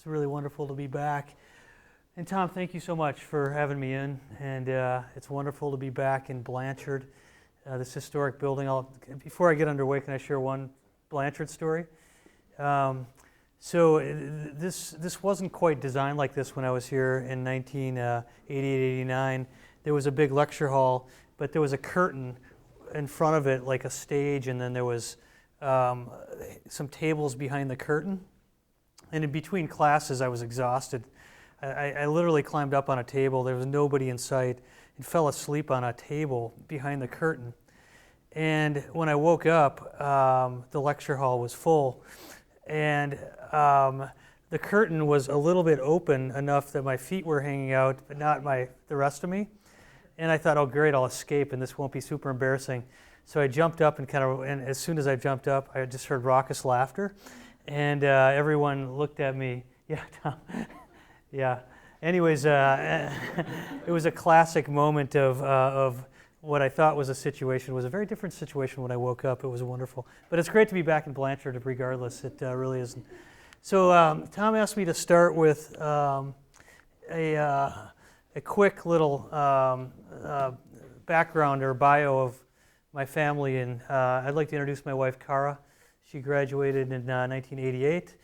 It's really wonderful to be back. And Tom, thank you so much for having me in. And it's wonderful to be back in Blanchard, this historic building. Before I get underway, can I share one Blanchard story? This wasn't quite designed like this when I was here in 1988, 89. There was a big lecture hall, but there was a curtain in front of it, like a stage, and then there was some tables behind the curtain. And in between classes, I was exhausted. I literally climbed up on a table. There was nobody in sight, and fell asleep on a table behind the curtain. And when I woke up, the lecture hall was full, and the curtain was a little bit open enough that my feet were hanging out, but not the rest of me. And I thought, oh great, I'll escape, and this won't be super embarrassing. So I jumped up, and as soon as I jumped up, I just heard raucous laughter. And everyone looked at me. Yeah, Tom. Yeah. Anyways, it was a classic moment of what I thought was a situation. It was a very different situation when I woke up. It was wonderful. But it's great to be back in Blanchard, regardless. It really isn't. So Tom asked me to start with a quick little background or bio of my family. And I'd like to introduce my wife, Cara. She graduated in 1988.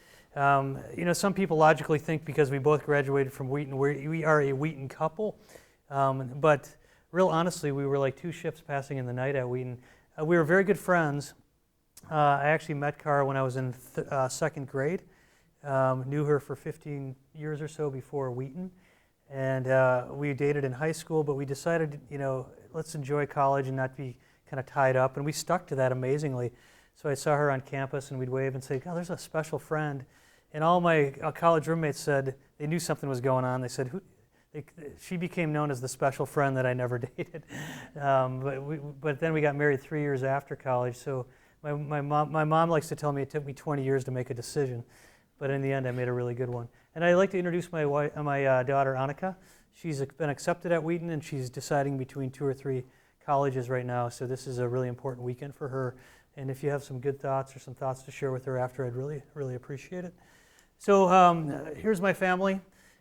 Some people logically think because we both graduated from Wheaton, we are a Wheaton couple. But real honestly, we were like two ships passing in the night at Wheaton. We were very good friends. I actually met Cara when I was in second grade. Knew her for 15 years or so before Wheaton. And we dated in high school, but we decided, let's enjoy college and not be kind of tied up. And we stuck to that amazingly. So I saw her on campus, and we'd wave and say, "Oh, there's a special friend." And all my college roommates said they knew something was going on. They said, she became known as the special friend that I never dated. But then we got married 3 years after college. So my mom likes to tell me it took me 20 years to make a decision. But in the end, I made a really good one. And I'd like to introduce my daughter, Annika. She's been accepted at Wheaton, and she's deciding between 2 or 3 colleges right now. So this is a really important weekend for her. And if you have some good thoughts or some thoughts to share with her after, I'd really, really appreciate it. So here's my family.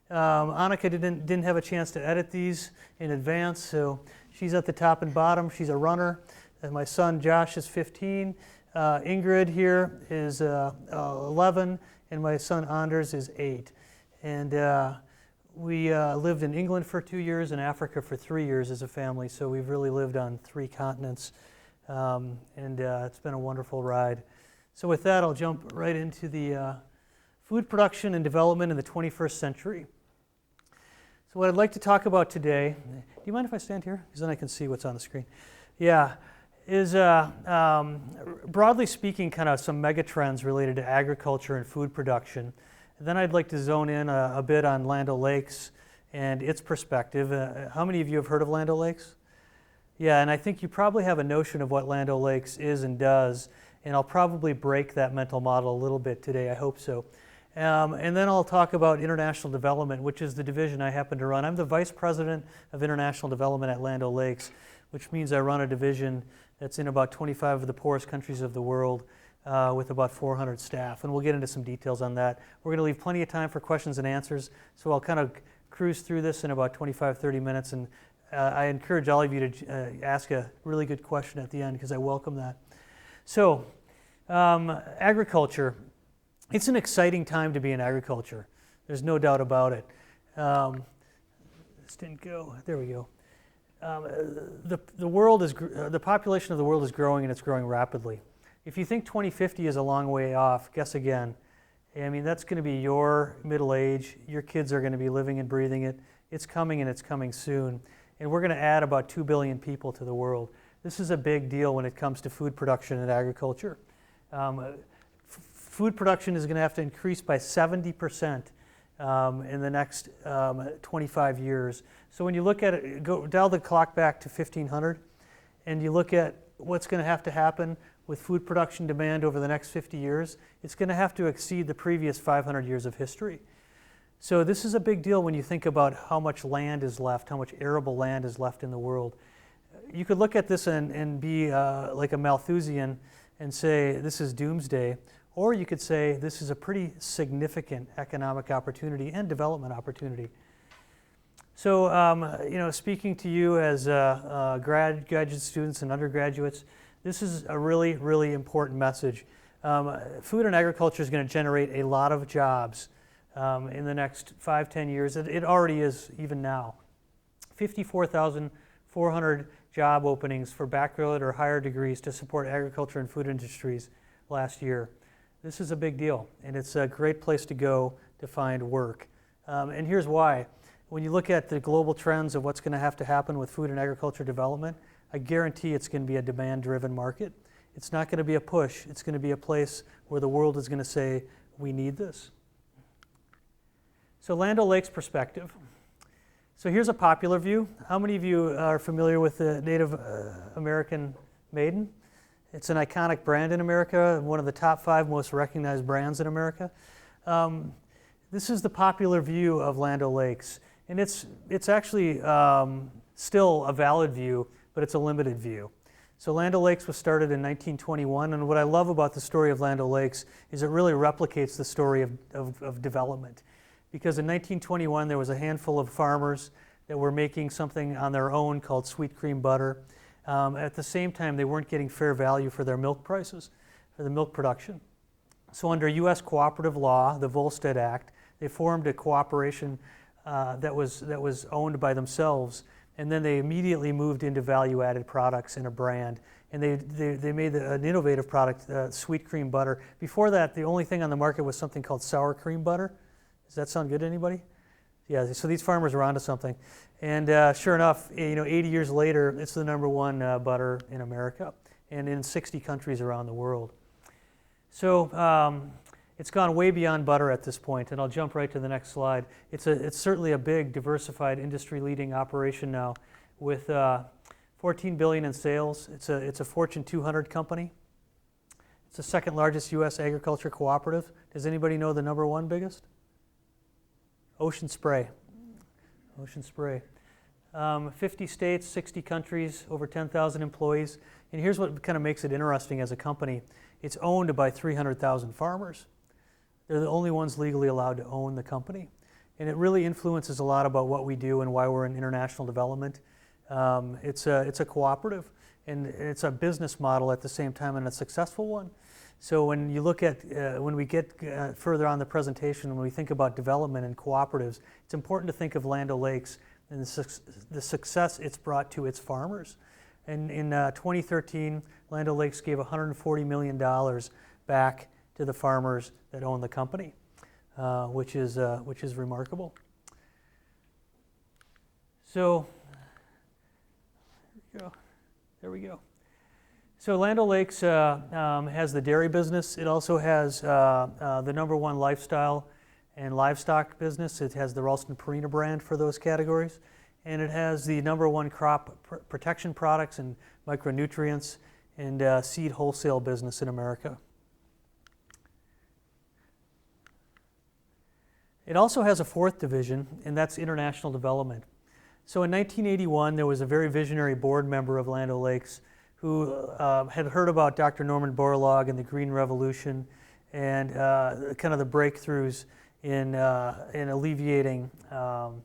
Annika didn't have a chance to edit these in advance, so she's at the top and bottom. She's a runner. And my son Josh is 15. Ingrid here is 11, and my son Anders is 8. And we lived in England for 2 years and Africa for 3 years as a family, so we've really lived on 3 continents. And it's been a wonderful ride. So with that, I'll jump right into the food production and development in the 21st century. So what I'd like to talk about today, do you mind if I stand here? Because then I can see what's on the screen. Yeah, is broadly speaking kind of some mega trends related to agriculture and food production. And then I'd like to zone in a bit on Land O'Lakes and its perspective. How many of you have heard of Land O'Lakes? Yeah, and I think you probably have a notion of what Land O'Lakes is and does, and I'll probably break that mental model a little bit today, I hope so. And then I'll talk about international development, which is the division I happen to run. I'm the Vice President of International Development at Land O'Lakes, which means I run a division that's in about 25 of the poorest countries of the world with about 400 staff, and we'll get into some details on that. We're going to leave plenty of time for questions and answers, so I'll kind of cruise through this in about 25, 30 minutes, and I encourage all of you to ask a really good question at the end because I welcome that. So, agriculture. It's an exciting time to be in agriculture. There's no doubt about it. This didn't go. There we go. The population of the world is growing, and it's growing rapidly. If you think 2050 is a long way off, guess again. I mean, that's going to be your middle age. Your kids are going to be living and breathing it. It's coming, and it's coming soon. And we're going to add about 2 billion people to the world. This is a big deal when it comes to food production and agriculture. Food production is going to have to increase by 70% in the next 25 years. So when you look at it, dial the clock back to 1500, and you look at what's going to have to happen with food production demand over the next 50 years, it's going to have to exceed the previous 500 years of history. So this is a big deal when you think about how much land is left, how much arable land is left in the world. You could look at this and be like a Malthusian and say this is doomsday, Or you could say this is a pretty significant economic opportunity and development opportunity. So, speaking to you as graduate students and undergraduates, this is a really, really important message. Food and agriculture is going to generate a lot of jobs in the next 5-10 years. It already is even now. 54,400 job openings for baccalaureate or higher degrees to support agriculture and food industries last year. This is a big deal, and it's a great place to go to find work. And here's why. When you look at the global trends of what's going to have to happen with food and agriculture development, I guarantee it's going to be a demand-driven market. It's not going to be a push. It's going to be a place where the world is going to say, we need this. So Land O'Lakes perspective. So here's a popular view. How many of you are familiar with the Native American maiden? It's an iconic brand in America, one of the top 5 most recognized brands in America. This is the popular view of Land O'Lakes. And it's actually still a valid view, but it's a limited view. So Land O'Lakes was started in 1921, and what I love about the story of Land O'Lakes is it really replicates the story of development. Because in 1921, there was a handful of farmers that were making something on their own called sweet cream butter. At the same time, they weren't getting fair value for their milk prices, for the milk production. So under U.S. cooperative law, the Volstead Act, they formed a cooperation that was owned by themselves, and then they immediately moved into value-added products in a brand. And they made an innovative product, sweet cream butter. Before that, the only thing on the market was something called sour cream butter. Does that sound good to anybody? Yeah, so these farmers were onto something. And sure enough, 80 years later, it's the #1 butter in America and in 60 countries around the world. So it's gone way beyond butter at this point, and I'll jump right to the next slide. It's certainly a big, diversified, industry-leading operation now with $14 billion in sales. It's a Fortune 200 company. It's the second largest U.S. agriculture cooperative. Does anybody know the #1 biggest? Ocean Spray. Ocean Spray. 50 states, 60 countries, over 10,000 employees. And here's what kind of makes it interesting as a company. It's owned by 300,000 farmers. They're the only ones legally allowed to own the company. And it really influences a lot about what we do and why we're in international development. It's a cooperative, and it's a business model at the same time, and a successful one. So when you look at, when we get further on the presentation, when we think about development and cooperatives, it's important to think of Land O'Lakes and the success it's brought to its farmers. And in 2013, Land O'Lakes gave $140 million back to the farmers that own the company, which is remarkable. So, there we go. So Land O'Lakes has the dairy business. It also has the #1 lifestyle and livestock business. It has the Ralston Purina brand for those categories. And it has the #1 crop protection products and micronutrients and seed wholesale business in America. It also has a 4th division, and that's international development. So in 1981, there was a very visionary board member of Land O'Lakes who had heard about Dr. Norman Borlaug and the Green Revolution and kind of the breakthroughs in alleviating kind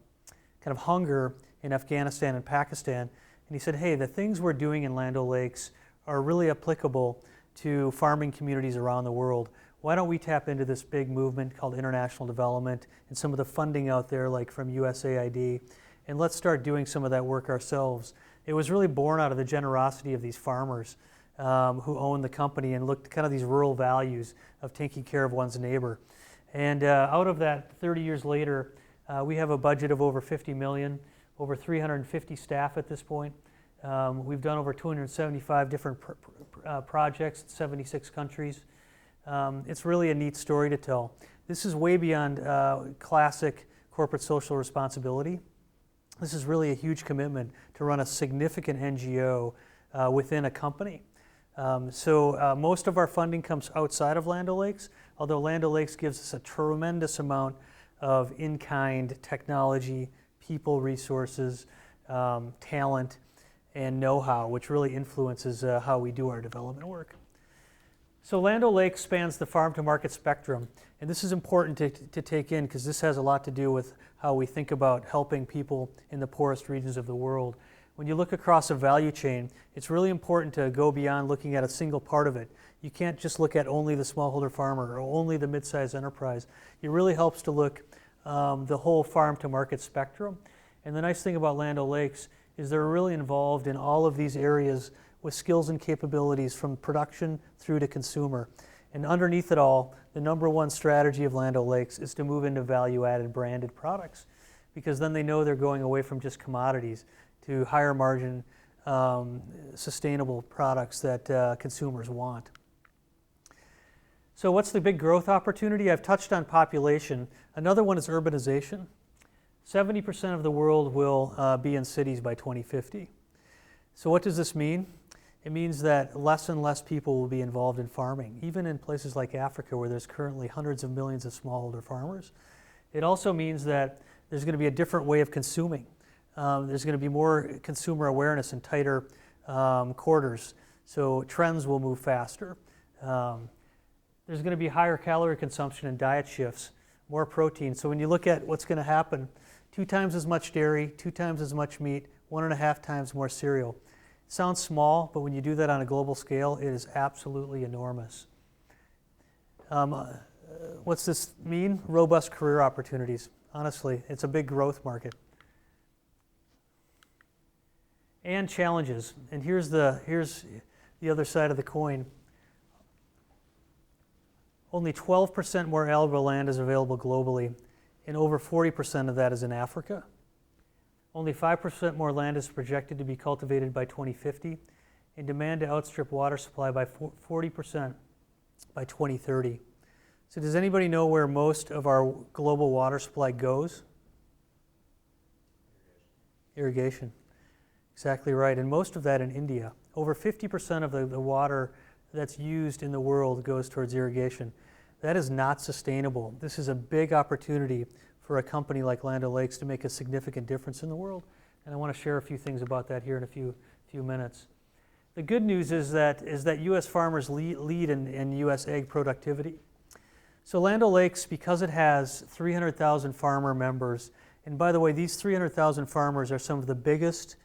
of hunger in Afghanistan and Pakistan. And he said, hey, the things we're doing in Land O'Lakes are really applicable to farming communities around the world. Why don't we tap into this big movement called international development and some of the funding out there like from USAID, and let's start doing some of that work ourselves. It was really born out of the generosity of these farmers who owned the company and looked kind of these rural values of taking care of one's neighbor. And out of that, 30 years later, we have a budget of over $50 million, over 350 staff at this point. We've done over 275 different projects in 76 countries. It's really a neat story to tell. This is way beyond classic corporate social responsibility. This is really a huge commitment to run a significant NGO within a company. So most of our funding comes outside of Land O'Lakes, although Land O'Lakes gives us a tremendous amount of in-kind technology, people resources, talent, and know-how, which really influences how we do our development work. So Land O'Lakes spans the farm to market spectrum, and this is important to take in because this has a lot to do with how we think about helping people in the poorest regions of the world. When you look across a value chain, it's really important to go beyond looking at a single part of it. You can't just look at only the smallholder farmer or only the mid-sized enterprise. It really helps to look the whole farm to market spectrum. And the nice thing about Land O'Lakes is they're really involved in all of these areas with skills and capabilities from production through to consumer. And underneath it all, the number one strategy of Land O'Lakes is to move into value-added branded products, because then they know they're going away from just commodities to higher margin, sustainable products that consumers want. So what's the big growth opportunity? I've touched on population. Another one is urbanization. 70% of the world will be in cities by 2050. So what does this mean? It means that less and less people will be involved in farming, even in places like Africa where there's currently hundreds of millions of smallholder farmers. It also means that there's going to be a different way of consuming. There's going to be more consumer awareness and tighter quarters, so trends will move faster. There's going to be higher calorie consumption and diet shifts, more protein. So when you look at what's going to happen, 2 times as much dairy, 2 times as much meat, 1.5 times more cereal. It sounds small, but when you do that on a global scale, it is absolutely enormous. What's this mean? Robust career opportunities. Honestly, it's a big growth market. And challenges. And here's the other side of the coin. Only 12% more arable land is available globally, and over 40% of that is in Africa. Only 5% more land is projected to be cultivated by 2050, and demand to outstrip water supply by 40% by 2030. So does anybody know where most of our global water supply goes? Irrigation. Exactly right, and most of that in India. Over 50% of the water that's used in the world goes towards irrigation. That is not sustainable. This is a big opportunity for a company like Land O'Lakes to make a significant difference in the world, and I want to share a few things about that here in a few minutes. The good news is that U.S. farmers lead in U.S. egg productivity. So Land O'Lakes, because it has 300,000 farmer members, and by the way, these 300,000 farmers are some of the biggest,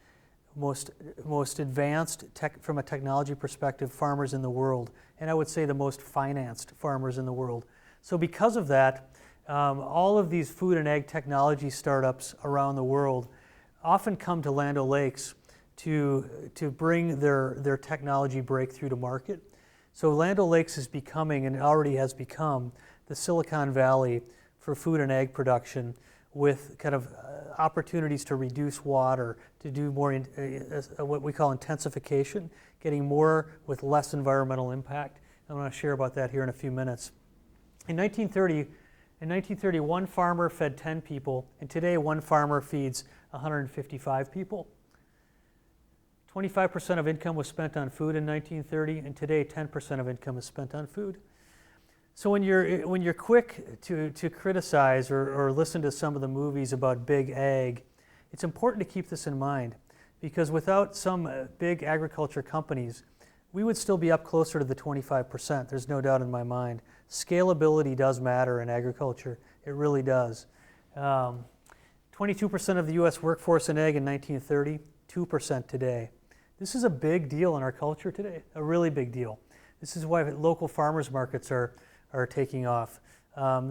most advanced from a technology perspective farmers in the world, and I would say the most financed farmers in the world. So because of that, all of these food and egg technology startups around the world often come to Land O'Lakes to bring their technology breakthrough to market. So Land O'Lakes is becoming, and already has become, the Silicon Valley for food and egg production, with kind of opportunities to reduce water, to do more what we call intensification, getting more with less environmental impact. I want to share about that here in a few minutes. In 1930, one farmer fed 10 people, and today one farmer feeds 155 people. 25% of income was spent on food in 1930, and today 10% of income is spent on food. So when you're quick to criticize or listen to some of the movies about big ag, it's important to keep this in mind, because without some big agriculture companies, we would still be up closer to the 25%. There's no doubt in my mind. Scalability does matter in agriculture. It really does. 22% of the U.S. workforce in ag in 1930, 2% today. This is a big deal in our culture today, a really big deal. This is why local farmers markets are taking off.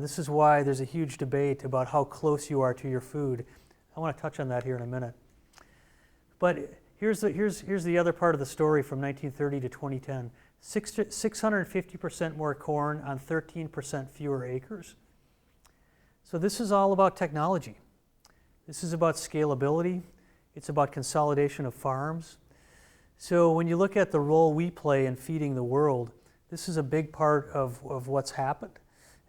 This is why there's a huge debate about how close you are to your food. I want to touch on that here in a minute. But here's the other part of the story from 1930 to 2010. 650% more corn on 13% fewer acres. So this is all about technology. This is about scalability. It's about consolidation of farms. So when you look at the role we play in feeding the world, this is a big part of what's happened.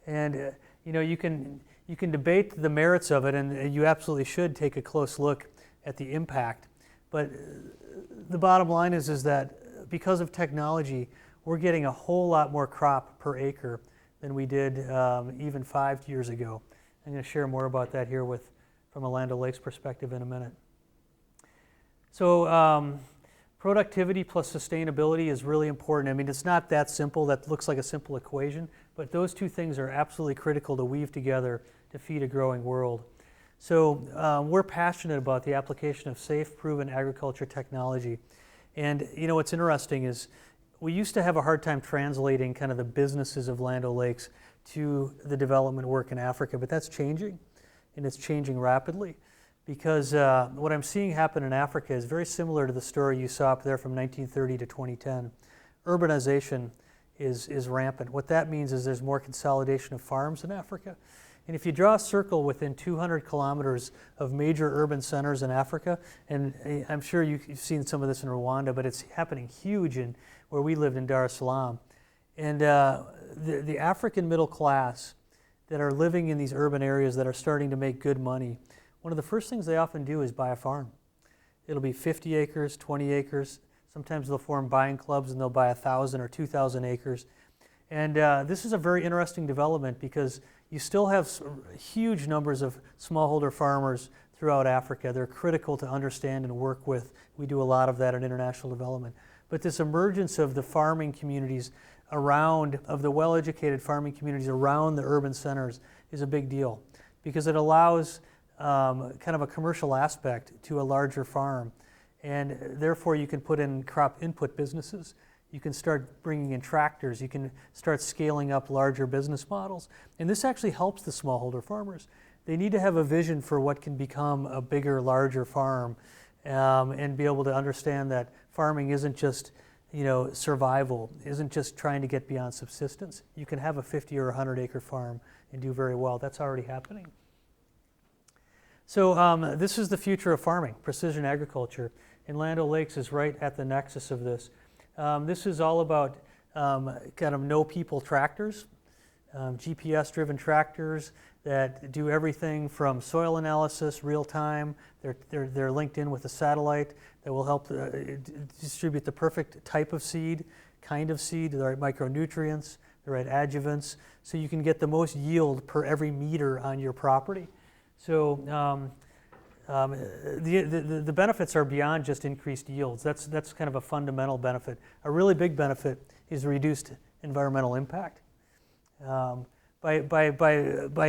And you can debate the merits of it, and you absolutely should take a close look at the impact. But the bottom line is that because of technology, we're getting a whole lot more crop per acre than we did even 5 years ago. I'm going to share more about that here from a Land O'Lakes perspective in a minute. So Productivity plus sustainability is really important. I mean, it's not that simple. That looks like a simple equation, but those two things are absolutely critical to weave together to feed a growing world. So we're passionate about the application of safe, proven agriculture technology. And you know what's interesting is we used to have a hard time translating kind of the businesses of Land O'Lakes to the development work in Africa, but that's changing, and it's changing rapidly. Because what I'm seeing happen in Africa is very similar to the story you saw up there from 1930 to 2010. Urbanization is rampant. What that means is there's more consolidation of farms in Africa. And if you draw a circle within 200 kilometers of major urban centers in Africa, and I'm sure you've seen some of this in Rwanda, but it's happening huge in where we lived in Dar es Salaam. And the African middle class that are living in these urban areas that are starting to make good money, one of the first things they often do is buy a farm. It'll be 50 acres, 20 acres. Sometimes they'll form buying clubs and they'll buy 1,000 or 2,000 acres. And this is a very interesting development because you still have huge numbers of smallholder farmers throughout Africa. They're critical to understand and work with. We do a lot of that in international development. But this emergence of the farming communities of the well-educated farming communities around the urban centers is a big deal because it allows kind of a commercial aspect to a larger farm, and therefore you can put in crop input businesses. You can start bringing in tractors. You can start scaling up larger business models, and this actually helps the smallholder farmers. They need to have a vision for what can become a bigger, larger farm, and be able to understand that farming isn't just survival, isn't just trying to get beyond subsistence. You can have a 50 or 100 acre farm and do very well. That's already happening. So this is the future of farming, precision agriculture, and Land O'Lakes is right at the nexus of this. This is all about kind of no-people tractors, GPS-driven tractors that do everything from soil analysis, real-time. They're linked in with a satellite that will help distribute the perfect type of seed, kind of seed, the right micronutrients, the right adjuvants, so you can get the most yield per every meter on your property. So the benefits are beyond just increased yields. That's kind of a fundamental benefit. A really big benefit is reduced environmental impact. By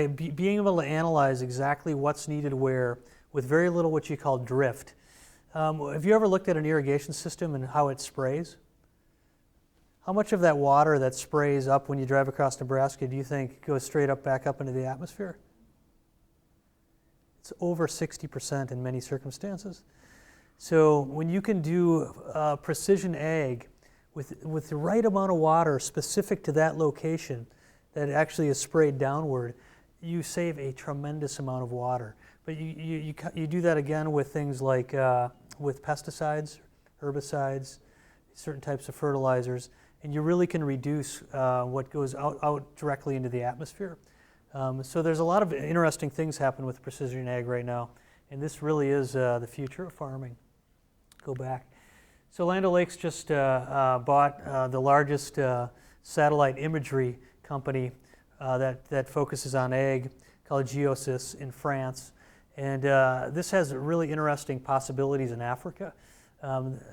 being able to analyze exactly what's needed where with very little what you call drift. Have you ever looked at an irrigation system and how it sprays? How much of that water that sprays up when you drive across Nebraska do you think goes straight up back up into the atmosphere? It's over 60% in many circumstances. So when you can do precision ag with the right amount of water specific to that location that actually is sprayed downward, you save a tremendous amount of water. But you do that again with things like with pesticides, herbicides, certain types of fertilizers, and you really can reduce what goes out directly into the atmosphere. So there's a lot of interesting things happen with precision ag right now, and this really is the future of farming. Go back. So Land O'Lakes just bought the largest satellite imagery company that focuses on ag, called Geosys in France, and this has really interesting possibilities in Africa.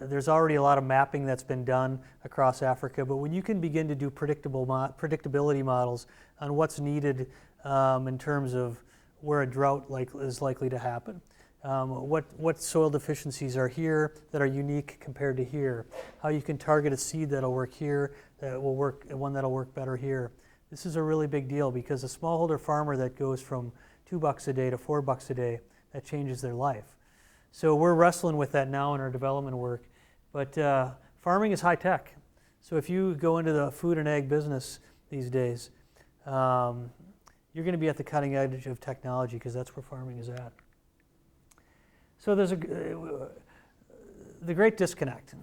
There's already a lot of mapping that's been done across Africa, but when you can begin to do predictability models on what's needed in terms of where a drought is likely to happen, what soil deficiencies are here that are unique compared to here, how you can target a seed that'll work here, one that'll work better here. This is a really big deal because a smallholder farmer that goes from $2 a day to $4 a day, that changes their life. So we're wrestling with that now in our development work. But farming is high tech. So if you go into the food and ag business these days, you're going to be at the cutting edge of technology because that's where farming is at. So there's the great disconnect.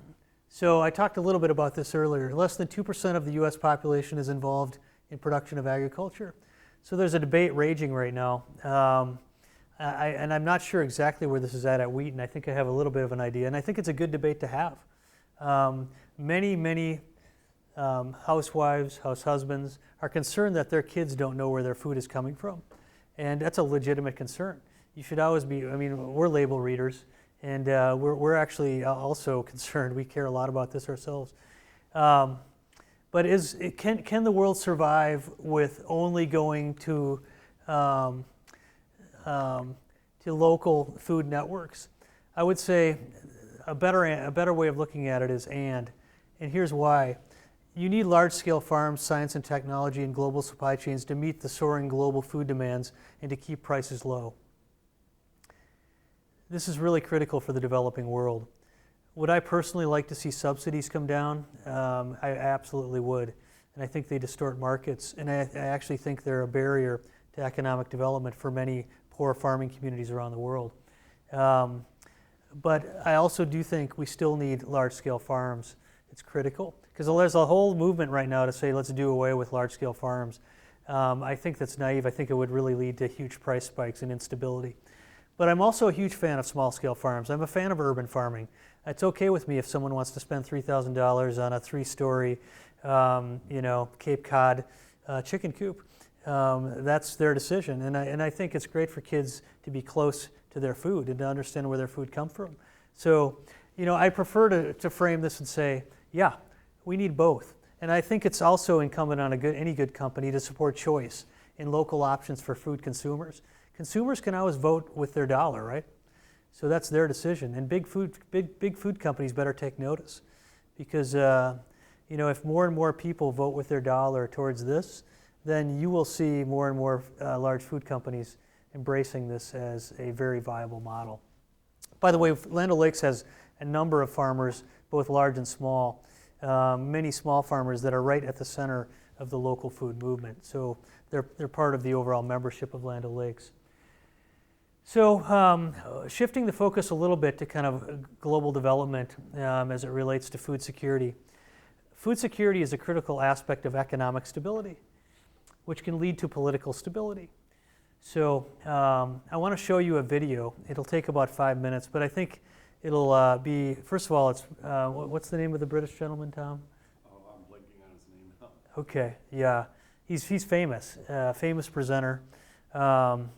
So I talked a little bit about this earlier. Less than 2% of the U.S. population is involved in production of agriculture. So there's a debate raging right now. And I'm not sure exactly where this is at Wheaton. I think I have a little bit of an idea, and I think it's a good debate to have. Many housewives, house husbands are concerned that their kids don't know where their food is coming from, and that's a legitimate concern. You should always be, we're label readers, And we're actually also concerned. We care a lot about this ourselves. But can the world survive with only going to local food networks? I would say a better way of looking at it is and here's why. You need large-scale farms, science and technology, and global supply chains to meet the soaring global food demands and to keep prices low. This is really critical for the developing world. Would I personally like to see subsidies come down? I absolutely would. And I think they distort markets. And I actually think they're a barrier to economic development for many poor farming communities around the world. But I also do think we still need large-scale farms. It's critical. Because there's a whole movement right now to say, let's do away with large-scale farms. I think that's naive. I think it would really lead to huge price spikes and instability. But I'm also a huge fan of small-scale farms. I'm a fan of urban farming. It's okay with me if someone wants to spend $3,000 on a 3-story, Cape Cod chicken coop. That's their decision. And I think it's great for kids to be close to their food and to understand where their food comes from. So, I prefer to frame this and say, yeah, we need both. And I think it's also incumbent on any good company to support choice in local options for food consumers. Consumers can always vote with their dollar, right? So that's their decision. And big food companies better take notice, because if more and more people vote with their dollar towards this, then you will see more and more large food companies embracing this as a very viable model. By the way, Land O'Lakes has a number of farmers, both large and small, many small farmers that are right at the center of the local food movement. So they're part of the overall membership of Land O'Lakes. So shifting the focus a little bit to kind of global development as it relates to food security. Food security is a critical aspect of economic stability, which can lead to political stability. So I want to show you a video. It'll take about 5 minutes, but I think it'll be, first of all, it's what's the name of the British gentleman, Tom? Oh, I'm blanking on his name now. Okay, yeah. He's famous, famous presenter. So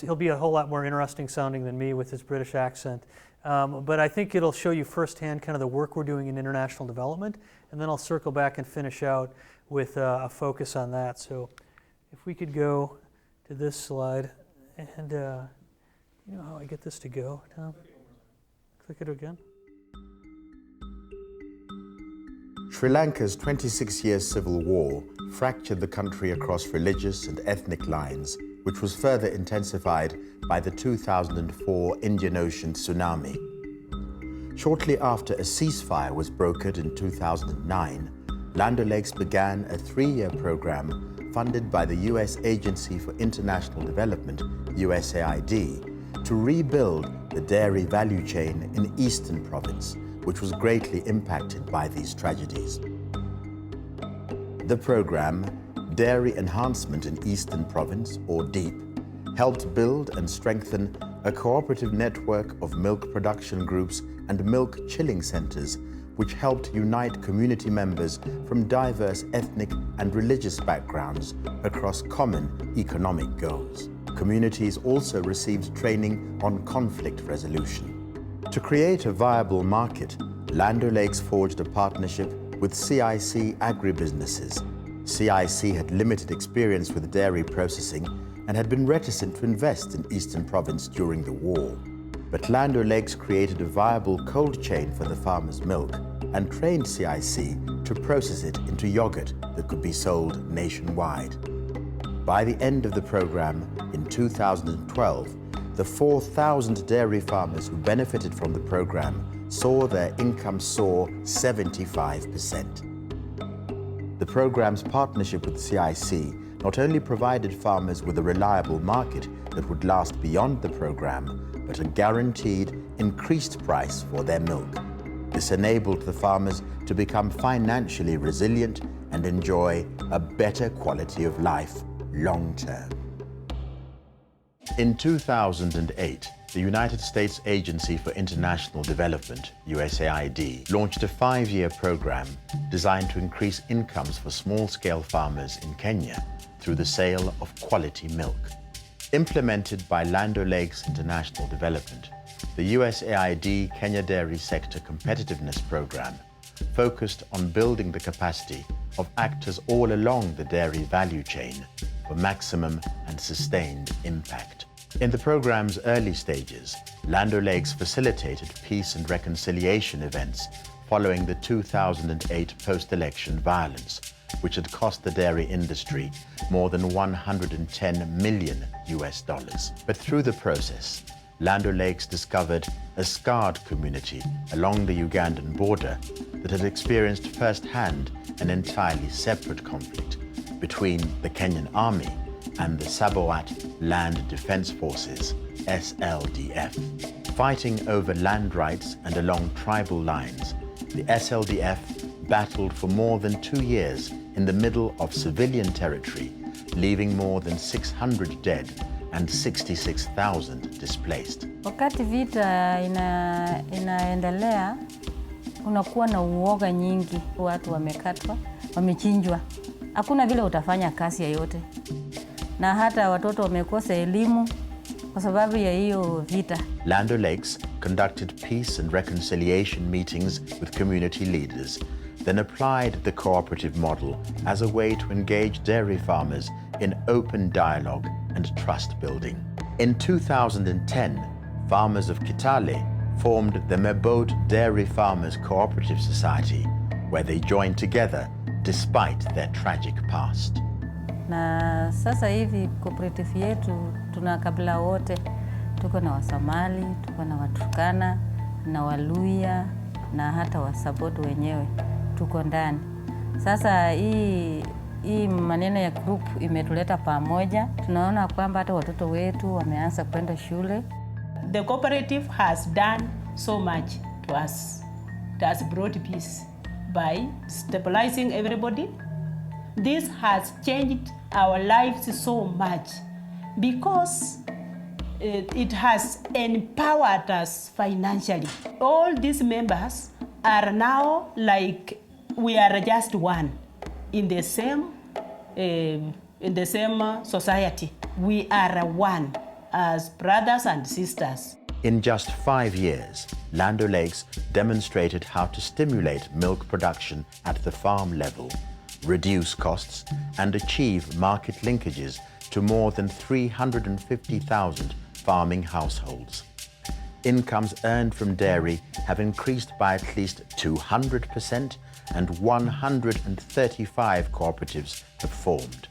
he'll be a whole lot more interesting sounding than me with his British accent. But I think it'll show you firsthand kind of the work we're doing in international development, and then I'll circle back and finish out with a focus on that. So if we could go to this slide, and you know how I get this to go, Tom? Click it again. Sri Lanka's 26-year civil war fractured the country across religious and ethnic lines, which was further intensified by the 2004 Indian Ocean tsunami. Shortly after a ceasefire was brokered in 2009, Land O'Lakes began a 3-year program funded by the U.S. Agency for International Development, USAID, to rebuild the dairy value chain in Eastern Province, which was greatly impacted by these tragedies. The program, Dairy Enhancement in Eastern Province, or DEEP, helped build and strengthen a cooperative network of milk production groups and milk chilling centers, which helped unite community members from diverse ethnic and religious backgrounds across common economic goals. Communities also received training on conflict resolution. To create a viable market, Land O'Lakes forged a partnership with CIC agribusinesses. CIC had limited experience with dairy processing and had been reticent to invest in Eastern Province during the war. But Land O'Lakes created a viable cold chain for the farmers' milk and trained CIC to process it into yogurt that could be sold nationwide. By the end of the program in 2012, the 4,000 dairy farmers who benefited from the program saw their income soar 75%. The program's partnership with CIC not only provided farmers with a reliable market that would last beyond the program, but a guaranteed increased price for their milk. This enabled the farmers to become financially resilient and enjoy a better quality of life long term. In 2008, the United States Agency for International Development, USAID, launched a 5-year program designed to increase incomes for small-scale farmers in Kenya through the sale of quality milk. Implemented by Land O'Lakes International Development, the USAID Kenya Dairy Sector Competitiveness Program focused on building the capacity of actors all along the dairy value chain for maximum and sustained impact. In the program's early stages, Land O'Lakes facilitated peace and reconciliation events following the 2008 post-election violence, which had cost the dairy industry more than $110 million. But through the process, Land O'Lakes discovered a scarred community along the Ugandan border that had experienced firsthand an entirely separate conflict between the Kenyan Army and the Sabaot Land Defense Forces, SLDF. Fighting over land rights and along tribal lines, the SLDF battled for more than 2 years in the middle of civilian territory, leaving more than 600 dead and 66,000 displaced. Wakati vita inaendelea, unakuwa na uoga nyingi, watu wamekatwa, wamechinjwa. Hakuna vile utafanya kazi yoyote. Na hata watoto wamekosa elimu kwa sababu ya hiyo vita. Land O'Lakes conducted peace and reconciliation meetings with community leaders, then applied the cooperative model as a way to engage dairy farmers in open dialogue and trust building. In 2010, farmers of Kitale formed the Mebot Dairy Farmers Cooperative Society, where they joined together despite their tragic past. Na sasa hivi cooperative yetu tuna kabila wote, tuko na Wasomali, tuko na Waturkana, na Waluya na hata Wasabot wenyewe tuko ndani. Sasa hii maneno ya group imetuleta pamoja. Tunaona kwamba hata watoto wetu wameanza kwenda shule. The cooperative has done so much to us. It has brought peace by stabilizing everybody. This has changed our lives so much because it has empowered us financially. All these members are now like we are just one in the same society. We are one as brothers and sisters. In just 5 years, Land O'Lakes demonstrated how to stimulate milk production at the farm level, reduce costs, and achieve market linkages to more than 350,000 farming households. Incomes earned from dairy have increased by at least 200%, and 135 cooperatives have formed.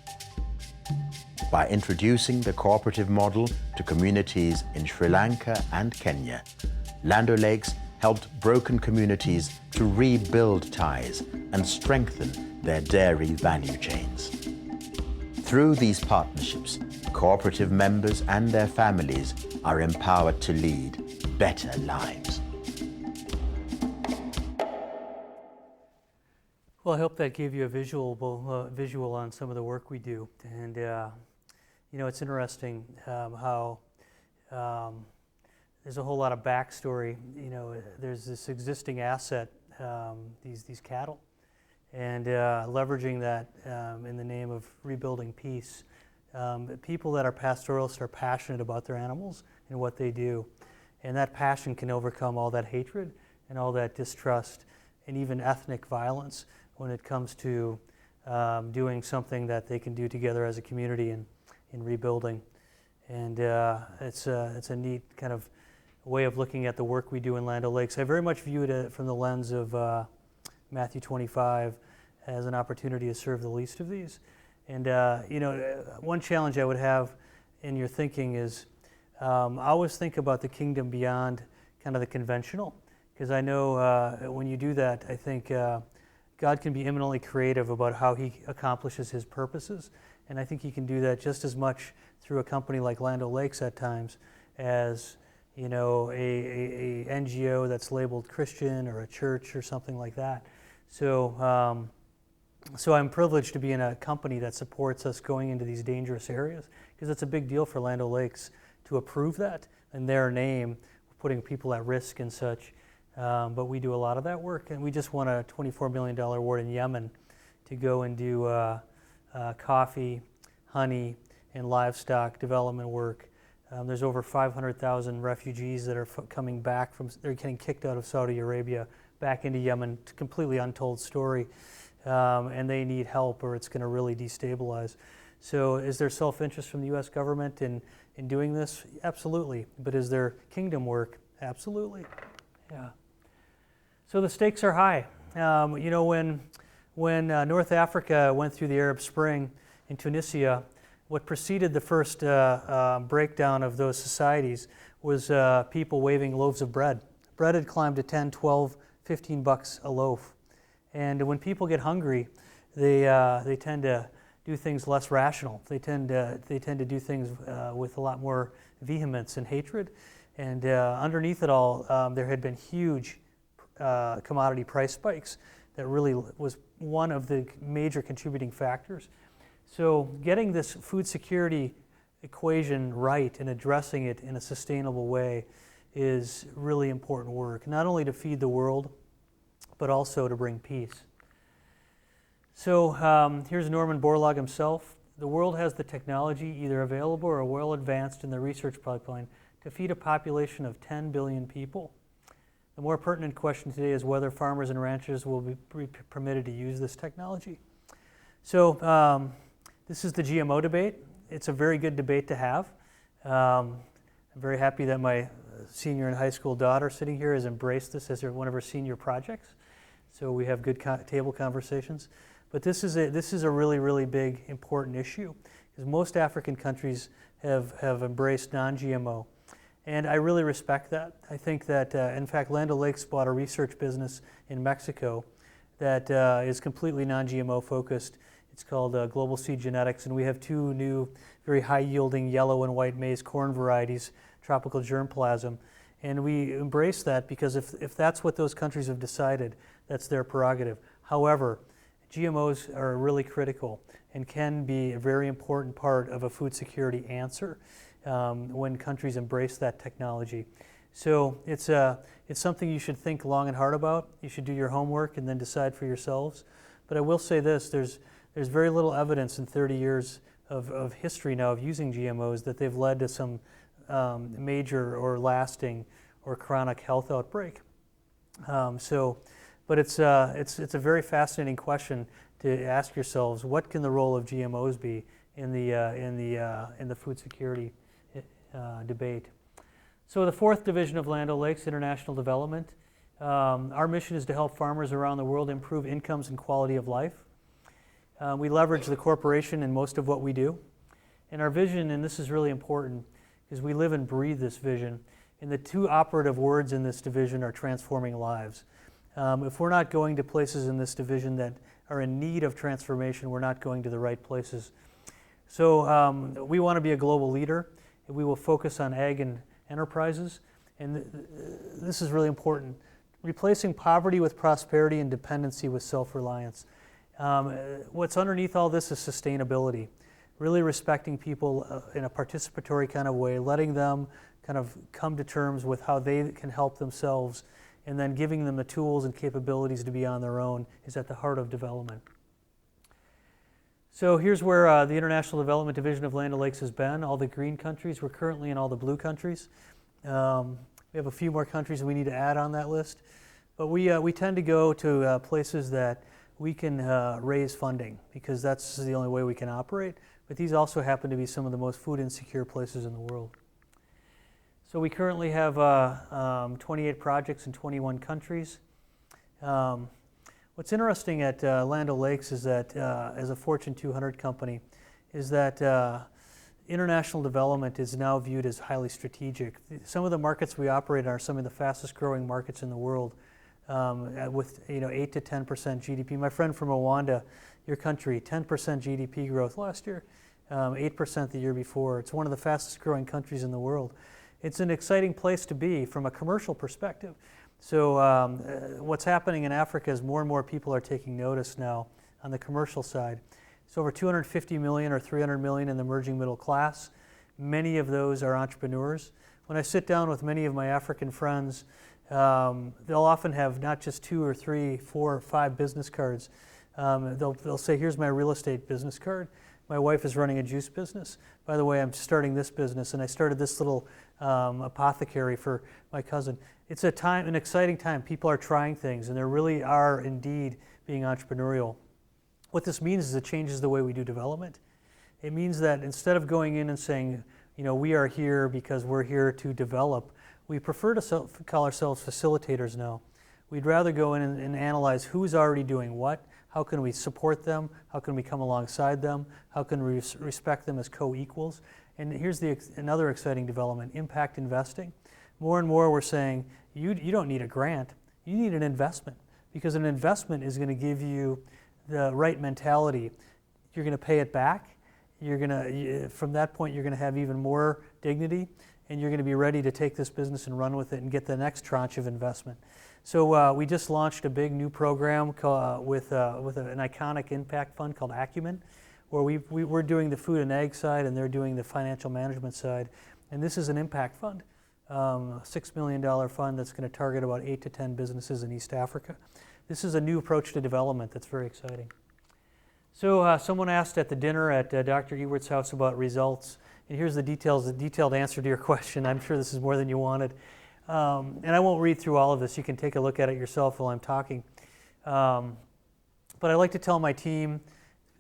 By introducing the cooperative model to communities in Sri Lanka and Kenya, Land O'Lakes helped broken communities to rebuild ties and strengthen their dairy value chains. Through these partnerships, cooperative members and their families are empowered to lead better lives. Well, I hope that gave you a visual on some of the work we do. And, you know, it's interesting how there's a whole lot of backstory. You know, there's this existing asset, these cattle, and leveraging that in the name of rebuilding peace. People that are pastoralists are passionate about their animals and what they do. And that passion can overcome all that hatred and all that distrust and even ethnic violence when it comes to doing something that they can do together as a community in rebuilding. And it's a neat kind of way of looking at the work we do in Land O'Lakes. I very much view it from the lens of Matthew 25 as an opportunity to serve the least of these. And you know, one challenge I would have in your thinking is I always think about the kingdom beyond kind of the conventional, because I know when you do that, I think God can be eminently creative about how he accomplishes his purposes. And I think he can do that just as much through a company like Land O'Lakes at times as, you know, a NGO that's labeled Christian or a church or something like that. So, so I'm privileged to be in a company that supports us going into these dangerous areas, because it's a big deal for Land O'Lakes to approve that in their name, putting people at risk and such. But we do a lot of that work, and we just won a $24 million award in Yemen to go and do coffee, honey, and livestock development work. There's over 500,000 refugees that are coming back they're getting kicked out of Saudi Arabia back into Yemen. It's a completely untold story, and they need help or it's going to really destabilize. So is there self-interest from the U.S. government in doing this? Absolutely. But is there kingdom work? Absolutely. Yeah. So the stakes are high. You know, when North Africa went through the Arab Spring in Tunisia, what preceded the first breakdown of those societies was people waving loaves of bread. Bread had climbed to 10, 12, 15 bucks a loaf. And when people get hungry, they tend to do things less rational. They tend to do things with a lot more vehemence and hatred. And underneath it all, there had been huge commodity price spikes that really was one of the major contributing factors. So getting this food security equation right and addressing it in a sustainable way is really important work, not only to feed the world, but also to bring peace. So here's Norman Borlaug himself. The world has the technology either available or well advanced in the research pipeline to feed a population of 10 billion people. The more pertinent question today is whether farmers and ranchers will be permitted to use this technology. So this is the GMO debate. It's a very good debate to have. I'm very happy that my senior in high school daughter sitting here has embraced this as one of her senior projects. So we have good table conversations. But this is a really, really big, important issue because most African countries have embraced non-GMO. And I really respect that. I think that, in fact, Land O'Lakes bought a research business in Mexico that is completely non-GMO focused. It's called Global Seed Genetics, and we have 2 new, very high-yielding yellow and white maize corn varieties, tropical germplasm. And we embrace that because if that's what those countries have decided, that's their prerogative. However, GMOs are really critical and can be a very important part of a food security answer when countries embrace that technology. So it's something you should think long and hard about. You should do your homework and then decide for yourselves. But I will say this, there's very little evidence in 30 years of history now of using GMOs that they've led to some major or lasting or chronic health outbreak. But it's a very fascinating question to ask yourselves: what can the role of GMOs be in the food security debate? So the 4th division of Land O'Lakes, International Development. Our mission is to help farmers around the world improve incomes and quality of life. We leverage the corporation in most of what we do. And our vision, and this is really important, is we live and breathe this vision. And the 2 operative words in this division are transforming lives. If we're not going to places in this division that are in need of transformation, we're not going to the right places. So we want to be a global leader. And we will focus on ag and enterprises. And this is really important. Replacing poverty with prosperity and dependency with self-reliance. What's underneath all this is sustainability. Really respecting people in a participatory kind of way, letting them kind of come to terms with how they can help themselves, and then giving them the tools and capabilities to be on their own is at the heart of development. So here's where the International Development Division of Land O'Lakes has been, all the green countries. We're currently in all the blue countries. We have a few more countries we need to add on that list. But we tend to go to places that we can raise funding because that's the only way we can operate. But these also happen to be some of the most food insecure places in the world. So we currently have 28 projects in 21 countries. What's interesting at Land O'Lakes is that as a Fortune 200 company is that international development is now viewed as highly strategic. Some of the markets we operate in are some of the fastest growing markets in the world with 8 to 10% GDP. My friend from Rwanda, your country, 10% GDP growth last year, 8% the year before. It's one of the fastest growing countries in the world. It's an exciting place to be from a commercial perspective. So what's happening in Africa is more and more people are taking notice now on the commercial side. It's over 250 million or 300 million in the emerging middle class. Many of those are entrepreneurs. When I sit down with many of my African friends, they'll often have not just 2 or 3, 4 or 5 business cards. They'll say, here's my real estate business card. My wife is running a juice business. by the way, I'm starting this business, and I started this little apothecary for my cousin. It's an exciting time. People are trying things, and they really are indeed being entrepreneurial. What this means is it changes the way we do development. It means that instead of going in and saying, we are here because we're here to develop, we prefer to call ourselves facilitators now. We'd rather go in and analyze who's already doing what, how can we support them, how can we come alongside them, how can we respect them as co-equals. And here's another exciting development, impact investing. More and more we're saying, you don't need a grant, you need an investment, because an investment is going to give you the right mentality. You're going to pay it back. From that point, you're going to have even more dignity, and you're going to be ready to take this business and run with it and get the next tranche of investment. So we just launched a big new program with an iconic impact fund called Acumen, where we're doing the food and ag side, and they're doing the financial management side. And this is an impact fund, a $6 million fund that's going to target about 8 to 10 businesses in East Africa. This is a new approach to development that's very exciting. So someone asked at the dinner at Dr. Ewert's house about results, and here's the detailed answer to your question. I'm sure this is more than you wanted. And I won't read through all of this. You can take a look at it yourself while I'm talking. But I like to tell my team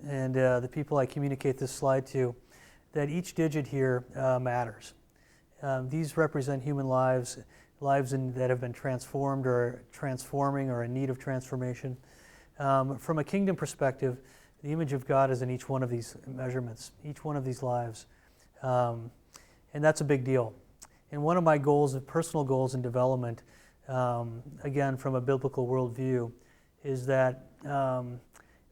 and the people I communicate this slide to that each digit here matters. These represent human lives that have been transformed or transforming or in need of transformation. From a kingdom perspective, the image of God is in each one of these measurements, each one of these lives. And that's a big deal. And one of my personal goals in development, again, from a biblical worldview, is that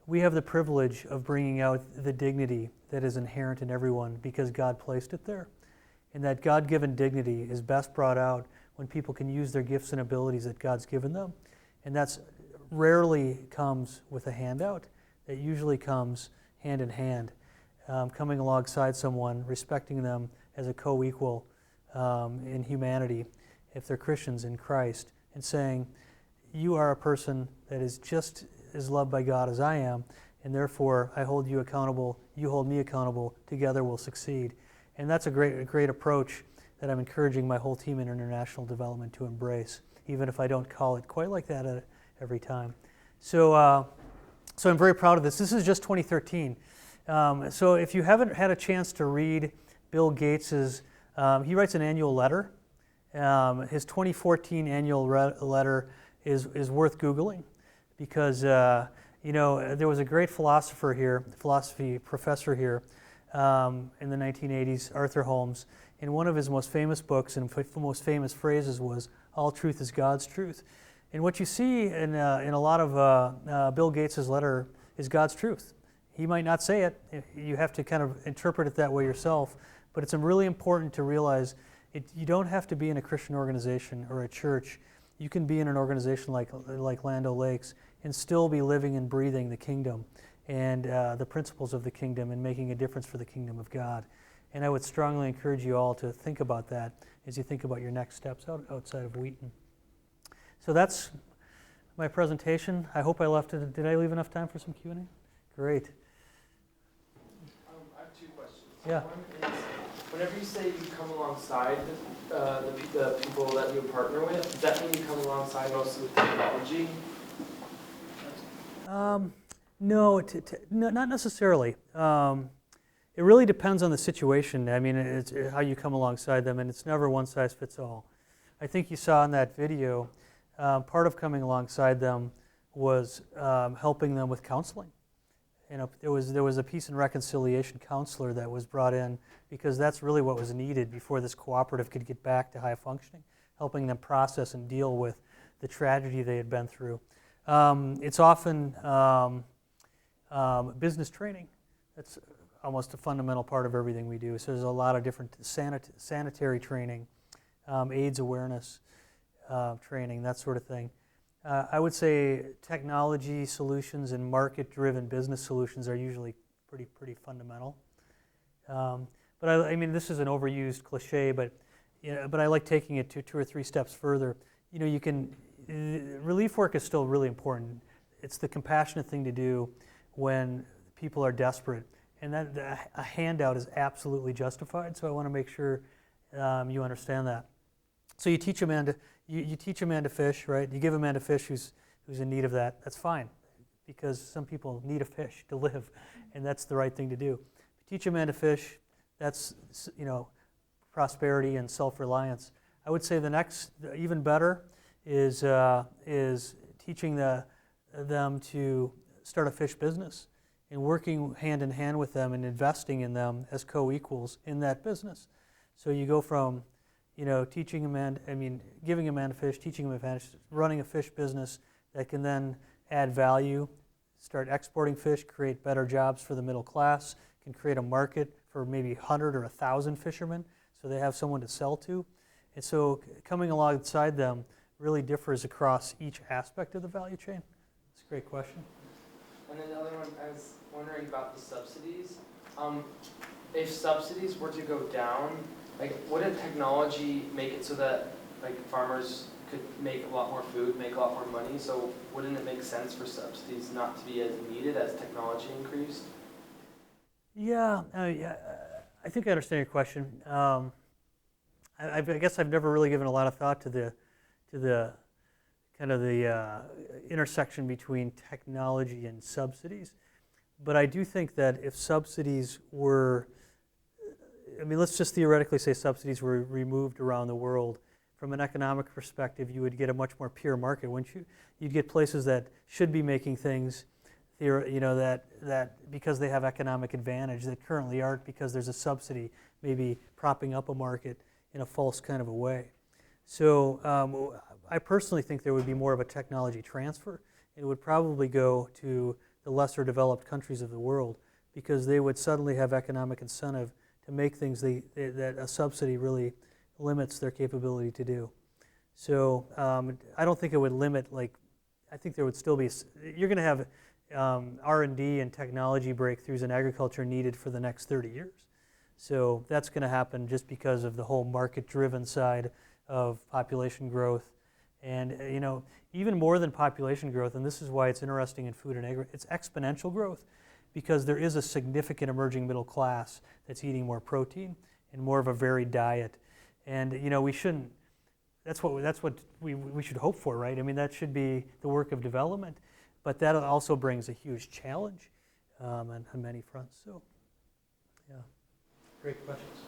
we have the privilege of bringing out the dignity that is inherent in everyone because God placed it there. And that God-given dignity is best brought out when people can use their gifts and abilities that God's given them. And that's rarely comes with a handout. It usually comes hand in hand, coming alongside someone, respecting them as a co-equal in humanity, if they're Christians in Christ, and saying, you are a person that is just as loved by God as I am, and therefore I hold you accountable, you hold me accountable, together we'll succeed. And that's a great approach that I'm encouraging my whole team in international development to embrace, even if I don't call it quite like that every time. So I'm very proud of this. This is just 2013. So if you haven't had a chance to read Bill Gates's, he writes an annual letter. His 2014 annual letter is worth Googling because, there was a great philosophy professor here in the 1980s, Arthur Holmes, and one of his most famous books and most famous phrases was, all truth is God's truth. And what you see in a lot of Bill Gates' letter is God's truth. He might not say it. You have to kind of interpret it that way yourself. But it's really important to realize you don't have to be in a Christian organization or a church. You can be in an organization like Land O'Lakes and still be living and breathing the kingdom and the principles of the kingdom and making a difference for the kingdom of God. And I would strongly encourage you all to think about that as you think about your next steps outside of Wheaton. So that's my presentation. I hope did I leave enough time for some Q&A? Great. I have two questions. Yeah. One is, whenever you say you come alongside the people that you partner with, does that mean you come alongside mostly with technology? No, not necessarily. It really depends on the situation. I mean, it's how you come alongside them, and it's never one size fits all. I think you saw in that video, part of coming alongside them was helping them with counseling. There was a peace and reconciliation counselor that was brought in because that's really what was needed before this cooperative could get back to high functioning, helping them process and deal with the tragedy they had been through. It's often business training. That's almost a fundamental part of everything we do. So there's a lot of different sanitary training, AIDS awareness training, that sort of thing. I would say technology solutions and market-driven business solutions are usually pretty fundamental. But I mean, this is an overused cliche, but I like taking it to 2 or 3 steps further. Relief work is still really important. It's the compassionate thing to do when people are desperate and that a handout is absolutely justified. So I want to make sure you understand that. So you teach a man to you teach a man to fish, right? You give a man to fish who's in need of that. That's fine, because some people need a fish to live, and that's the right thing to do. If you teach a man to fish, that's prosperity and self-reliance. I would say the next, even better, is teaching them to start a fish business and working hand in hand with them and investing in them as co-equals in that business. So you go from, teaching a man, giving a man a fish, teaching him a fish, running a fish business that can then add value, start exporting fish, create better jobs for the middle class, can create a market for maybe 100 or 1,000 fishermen, so they have someone to sell to. And so coming alongside them really differs across each aspect of the value chain. That's a great question. And then the other one, I was wondering about the subsidies. If subsidies were to go down, wouldn't technology make it so that farmers could make a lot more food, make a lot more money? So wouldn't it make sense for subsidies not to be as needed as technology increased? Yeah, I think I understand your question. I guess I've never really given a lot of thought to the kind of the intersection between technology and subsidies. But I do think that if subsidies were, let's just theoretically say subsidies were removed around the world, from an economic perspective, you would get a much more pure market, wouldn't you? You'd get places that should be making things, that because they have economic advantage that currently aren't, because there's a subsidy maybe propping up a market in a false kind of a way. So I personally think there would be more of a technology transfer. It would probably go to the lesser developed countries of the world, because they would suddenly have economic incentive to make things that a subsidy really limits their capability to do. So I don't think it would limit, I think there would still be, you're going to have R&D and technology breakthroughs in agriculture needed for the next 30 years. So that's going to happen just because of the whole market-driven side of population growth. And even more than population growth, and this is why it's interesting in food and agriculture, it's exponential growth, because there is a significant emerging middle class that's eating more protein and more of a varied diet. And we shouldn't, that's what we should hope for, right? That should be the work of development, but that also brings a huge challenge on many fronts. So, yeah, great questions.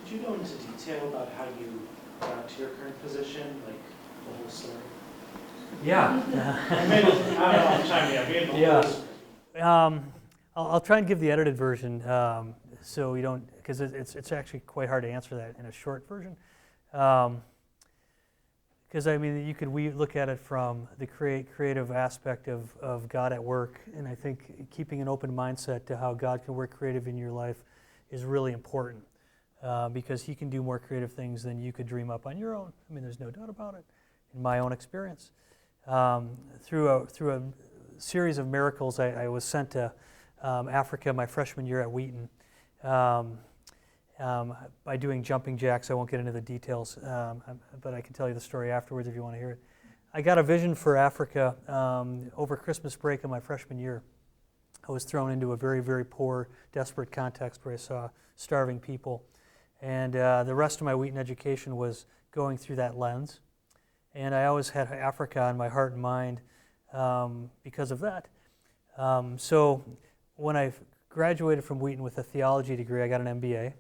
Could you go into detail about how you got to your current position, the whole story? Yeah. I'm chiming in. Yeah. I'll try and give the edited version, so you don't, because it's actually quite hard to answer that in a short version. Because we look at it from the creative aspect of God at work, and I think keeping an open mindset to how God can work creative in your life is really important, because He can do more creative things than you could dream up on your own. There's no doubt about it. In my own experience, through a series of miracles, I was sent to Africa my freshman year at Wheaton. By doing jumping jacks. I won't get into the details, but I can tell you the story afterwards if you want to hear it. I got a vision for Africa over Christmas break of my freshman year. I was thrown into a very, very poor, desperate context where I saw starving people. And the rest of my Wheaton education was going through that lens. And I always had Africa on my heart and mind because of that. So when I graduated from Wheaton with a theology degree, I got an MBA.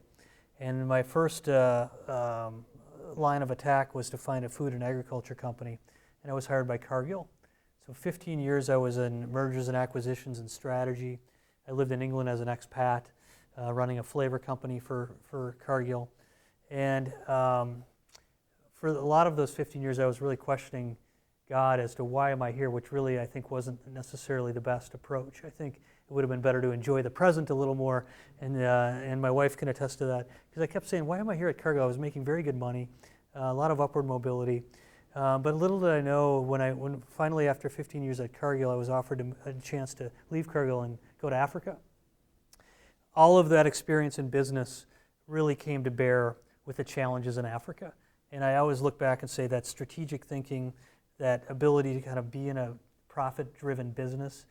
And my first line of attack was to find a food and agriculture company. And I was hired by Cargill. So 15 years I was in mergers and acquisitions and strategy. I lived in England as an expat, running a flavor company for Cargill. And for a lot of those 15 years, I was really questioning God as to why am I here, which really I think wasn't necessarily the best approach. I think it would have been better to enjoy the present a little more, and my wife can attest to that, because I kept saying, why am I here at Cargill? I was making very good money, a lot of upward mobility, but little did I know when finally after 15 years at Cargill, I was offered a chance to leave Cargill and go to Africa. All of that experience in business really came to bear with the challenges in Africa. And I always look back and say that strategic thinking, that ability to kind of be in a profit-driven business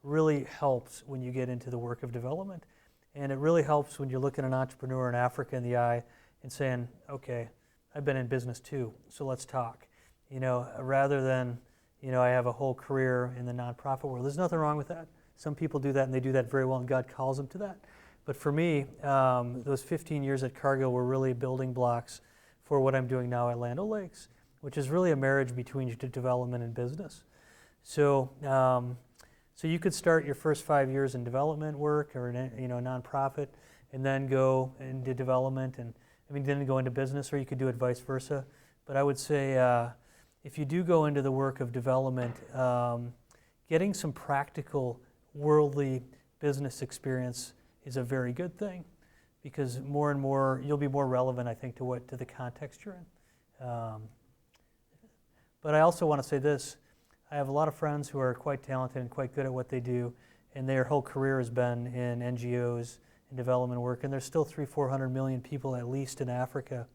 really helps when you get into the work of development. And it really helps when you're looking an entrepreneur in Africa in the eye and saying, okay, I've been in business too, so let's talk. Rather than, I have a whole career in the nonprofit world. There's nothing wrong with that. Some people do that and they do that very well and God calls them to that. But for me, those 15 years at Cargill were really building blocks for what I'm doing now at Land O'Lakes, which is really a marriage between development and business. So you could start your first 5 years in development work or a nonprofit, and then go into development, and then go into business, or you could do it vice versa. But I would say if you do go into the work of development, getting some practical worldly business experience is a very good thing, because more and more you'll be more relevant, I think, to the context you're in. But I also want to say this. I have a lot of friends who are quite talented and quite good at what they do, and their whole career has been in NGOs and development work, and there's still 300-400 million people at least in Africa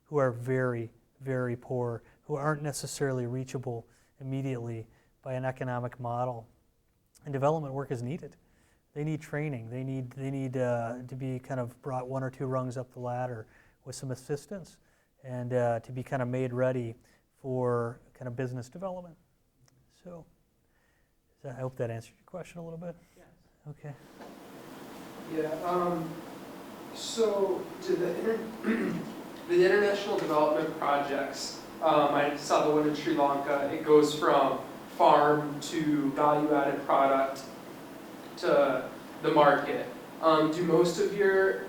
who are very, very poor, who aren't necessarily reachable immediately by an economic model. And development work is needed. They need training. They need to be kind of brought 1 or 2 rungs up the ladder with some assistance, and to be kind of made ready for kind of business development. So I hope that answered your question a little bit. Yes. Okay. Yeah. So do the international development projects, I saw the one in Sri Lanka, it goes from farm to value-added product to the market. Do most of your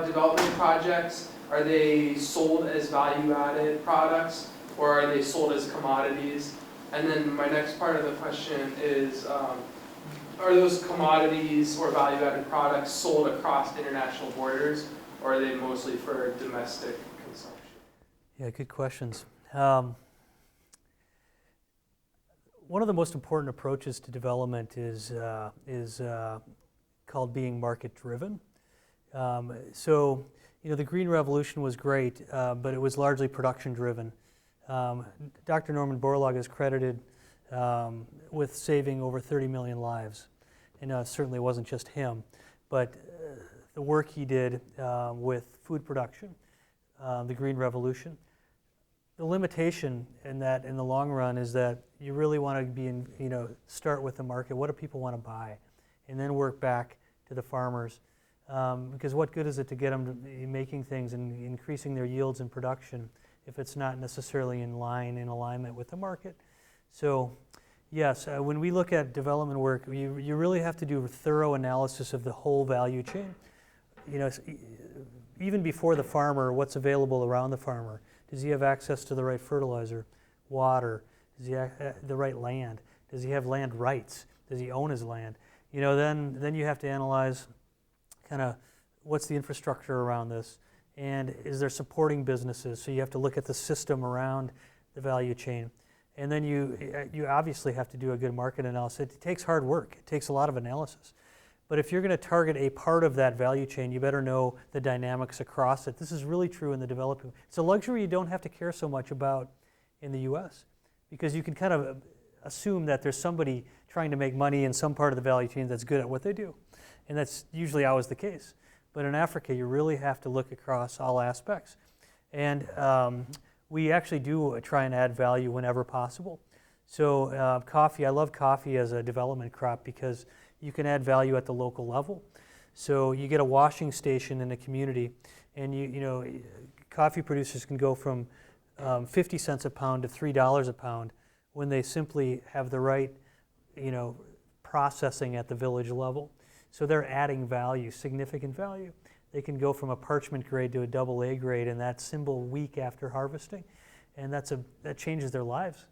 development projects, are they sold as value-added products, or are they sold as commodities? And then my next part of the question is, are those commodities or value-added products sold across international borders, or are they mostly for domestic consumption? Yeah, good questions. One of the most important approaches to development is called being market-driven. So, the Green Revolution was great, but it was largely production-driven. Dr. Norman Borlaug is credited with saving over 30 million lives. And certainly it wasn't just him, but the work he did with food production, the Green Revolution. The limitation in that, in the long run, is that you really want to be start with the market. What do people want to buy? And then work back to the farmers. Because what good is it to get them to be making things and increasing their yields and production if it's not necessarily in alignment with the market? So yes, when we look at development work, you really have to do a thorough analysis of the whole value chain. Even before the farmer, what's available around the farmer. Does he have access to the right fertilizer, water? Does he have the right land? Does he have land rights? Does he own his land? Then you have to analyze kind of what's the infrastructure around this, and is there supporting businesses? So you have to look at the system around the value chain. And then you obviously have to do a good market analysis. It takes hard work. It takes a lot of analysis. But if you're going to target a part of that value chain, you better know the dynamics across it. This is really true in the developing. It's a luxury you don't have to care so much about in the U.S. because you can kind of assume that there's somebody trying to make money in some part of the value chain that's good at what they do. And that's usually always the case. But in Africa, you really have to look across all aspects. And we actually do try and add value whenever possible. So coffee, I love coffee as a development crop because you can add value at the local level. So you get a washing station in a community, and coffee producers can go from 50 cents a pound to $3 a pound when they simply have the right, processing at the village level. So they're adding value, significant value. They can go from a parchment grade to a AA grade, and that's symbol week after harvesting, and that changes their lives.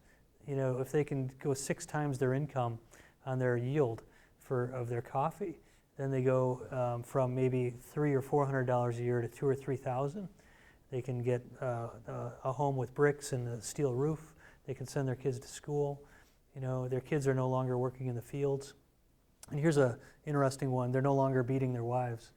If they can go 6 times their income on their yield of their coffee, then they go from maybe $300 or $400 a year to $2,000 or $3,000. They can get a home with bricks and a steel roof. They can send their kids to school. Their kids are no longer working in the fields. And here's an interesting one: they're no longer beating their wives.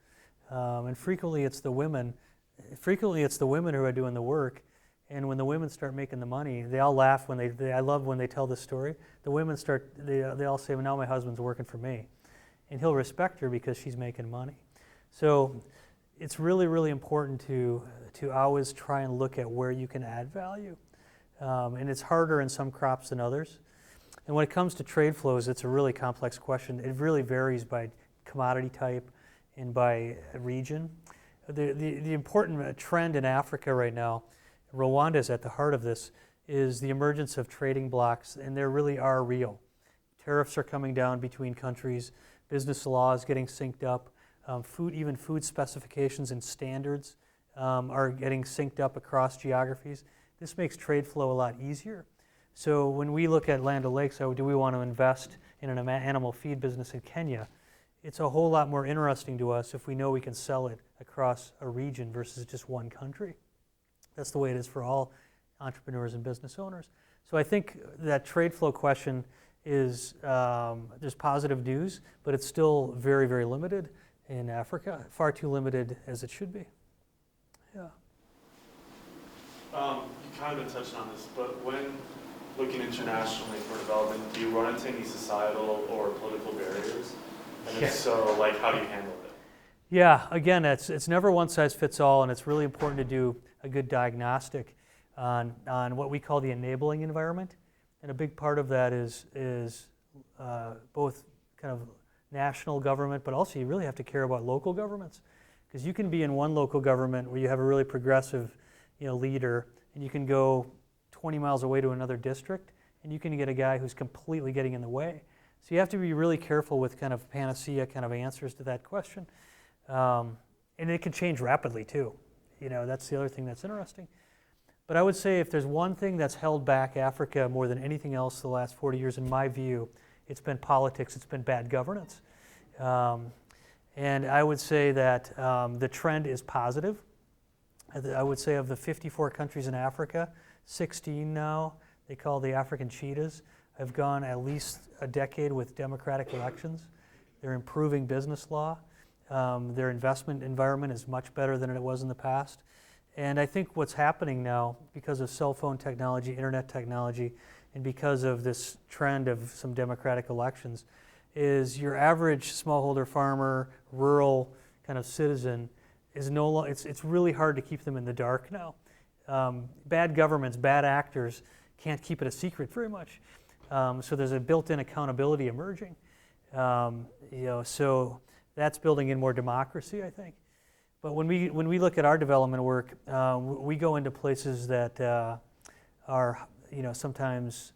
And frequently it's the women who are doing the work. And when the women start making the money, they all laugh when I love when they tell this story. The women they all say, well, now my husband's working for me. And he'll respect her because she's making money. So it's really, really important to always try and look at where you can add value. And it's harder in some crops than others. And when it comes to trade flows, it's a really complex question. It really varies by commodity type and by region. The important trend in Africa right now, Rwanda is at the heart of this, is the emergence of trading blocks, and they really are real. Tariffs are coming down between countries, business law is getting synced up, even food specifications and standards are getting synced up across geographies. This makes trade flow a lot easier. So when we look at Land O'Lakes, so do we want to invest in an animal feed business in Kenya? It's a whole lot more interesting to us if we know we can sell it across a region versus just one country. That's the way it is for all entrepreneurs and business owners. So I think that trade flow question is, there's positive news, but it's still very, very limited in Africa, far too limited as it should be. Yeah. You kind of touched on this, but when looking internationally for development, do you run into any societal or political barriers? And if so, like, how do you handle it? Yeah, again, it's never one size fits all, and it's really important to do a good diagnostic on what we call the enabling environment. And a big part of that is both kind of national government, but also you really have to care about local governments. Because you can be in one local government where you have a really progressive leader, and you can go 20 miles away to another district, and you can get a guy who's completely getting in the way. So you have to be really careful with kind of panacea kind of answers to that question. And it can change rapidly too. That's the other thing that's interesting. But I would say if there's one thing that's held back Africa more than anything else the last 40 years, in my view, it's been politics, it's been bad governance. And I would say that the trend is positive. I would say of the 54 countries in Africa, 16 now, they call the African cheetahs, have gone at least a decade with democratic elections. They're improving business law. Their investment environment is much better than it was in the past. And I think what's happening now, because of cell phone technology, internet technology, and because of this trend of some democratic elections, is your average smallholder farmer, rural kind of citizen is no longer, it's really hard to keep them in the dark now. Bad governments, bad actors can't keep it a secret very much. So there's a built-in accountability emerging. So that's building in more democracy, I think. But when we look at our development work, we go into places that are sometimes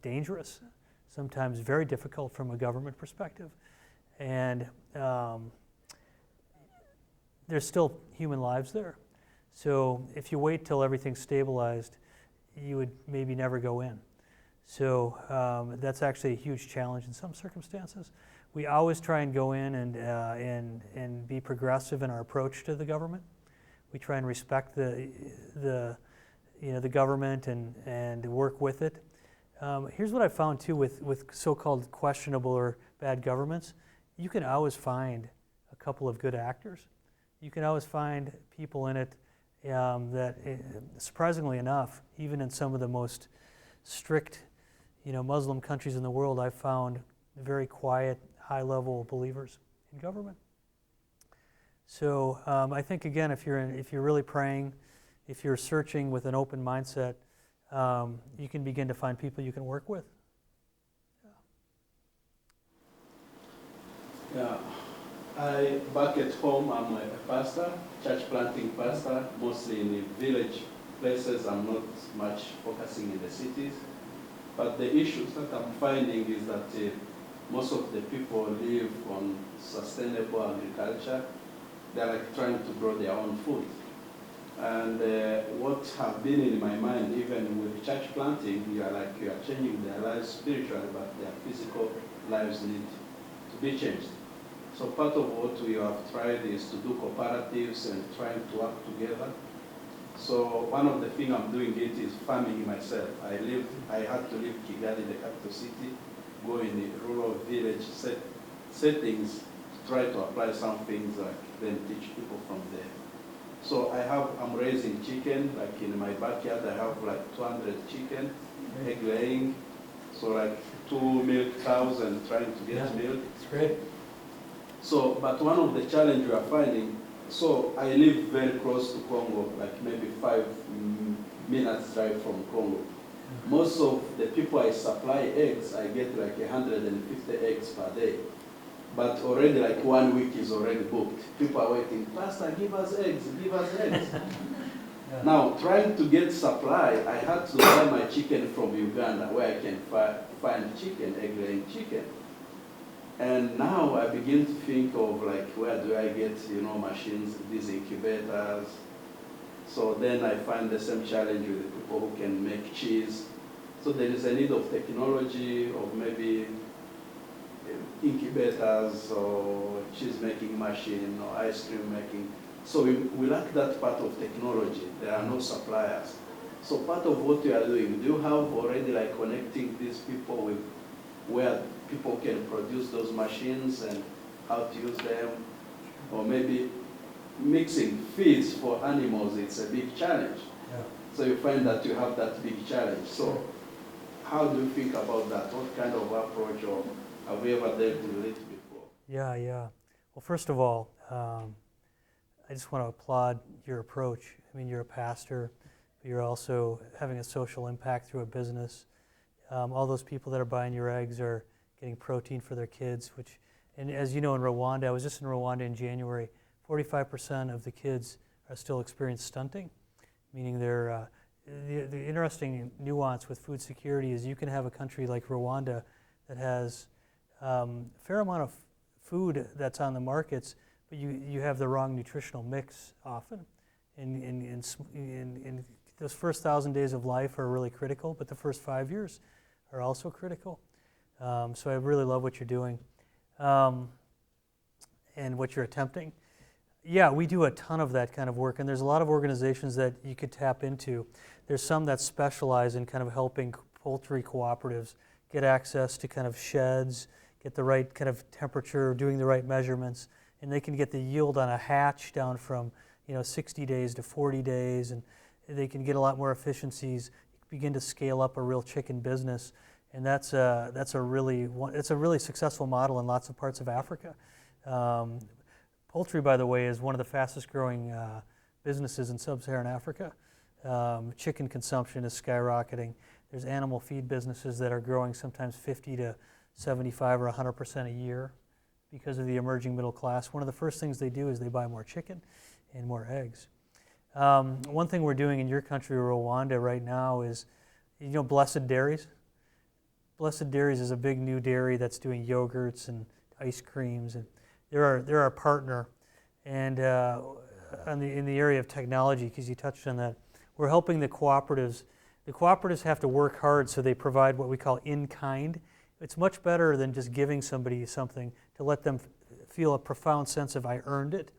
dangerous, sometimes very difficult from a government perspective, and there's still human lives there. So if you wait till everything's stabilized, you would maybe never go in. So that's actually a huge challenge in some circumstances. We always try and go in and be progressive in our approach to the government. We try and respect the government and work with it. Here's what I found too with so-called questionable or bad governments. You can always find a couple of good actors. You can always find people in it that, surprisingly enough, even in some of the most strict, Muslim countries in the world, I've found very quiet, high-level believers in government. So I think again, if you're really praying, if you're searching with an open mindset, you can begin to find people you can work with. Yeah. Back at home, I'm a pastor, church planting pastor, mostly in the village places. I'm not much focusing in the cities. But the issues that I'm finding is that most of the people live on sustainable agriculture. They're like trying to grow their own food. And what have been in my mind, even with church planting, you are changing their lives spiritually, but their physical lives need to be changed. So part of what we have tried is to do cooperatives and trying to work together. So one of the things I'm doing it is farming myself. I had to leave Kigali, the capital city, go in the rural village settings to try to apply some things, then teach people from there. So I'm raising chicken, in my backyard I have 200 chicken, egg laying, so 2 milk cows and trying to get milk. That's great. So, but one of the challenge we are finding, so I live very close to Congo, like maybe 5 minutes drive from Congo. Most of the people I supply eggs, I get like 150 eggs per day. But already like 1 week is already booked. People are waiting, Pastor, give us eggs, give us eggs. Now, trying to get supply, I had to buy my chicken from Uganda, where I can find chicken, egg-laying chicken. And now I begin to think of like, where do I get, machines, these incubators? So then I find the same challenge with the people who can make cheese. So there is a need of technology, of maybe incubators or cheese making machine or ice cream making. So we lack that part of technology. There are no suppliers. So part of what you are doing, do you have already like connecting these people with where people can produce those machines and how to use them? Or maybe mixing feeds for animals, it's a big challenge. Yeah. So you find that you have that big challenge. So how do you think about that? What kind of approach, or have we ever dealt with it before? Yeah. Well, first of all, I just want to applaud your approach. I mean, you're a pastor, but you're also having a social impact through a business. All those people that are buying your eggs are getting protein for their kids, and as you know, in Rwanda, I was just in Rwanda in January, 45% of the kids are still experiencing stunting, meaning they're, the interesting nuance with food security is you can have a country like Rwanda that has a fair amount of food that's on the markets, but you have the wrong nutritional mix often. And those first 1,000 days of life are really critical, but the first 5 years are also critical. So I really love what you're doing and what you're attempting. Yeah, we do a ton of that kind of work, and there's a lot of organizations that you could tap into. There's some that specialize in kind of helping poultry cooperatives get access to kind of sheds, get the right kind of temperature, doing the right measurements, and they can get the yield on a hatch down from 60 days to 40 days, and they can get a lot more efficiencies, begin to scale up a real chicken business, and it's a really successful model in lots of parts of Africa. Poultry, by the way, is one of the fastest growing businesses in sub-Saharan Africa. Chicken consumption is skyrocketing. There's animal feed businesses that are growing sometimes 50 to 75 or 100% a year because of the emerging middle class. One of the first things they do is they buy more chicken and more eggs. One thing we're doing in your country, Rwanda, right now is, Blessed Dairies? Blessed Dairies is a big new dairy that's doing yogurts and ice creams, and they're our partner. And in the area of technology, because you touched on that, we're helping the cooperatives. The cooperatives have to work hard, so they provide what we call in-kind. It's much better than just giving somebody something to let them feel a profound sense of I earned it.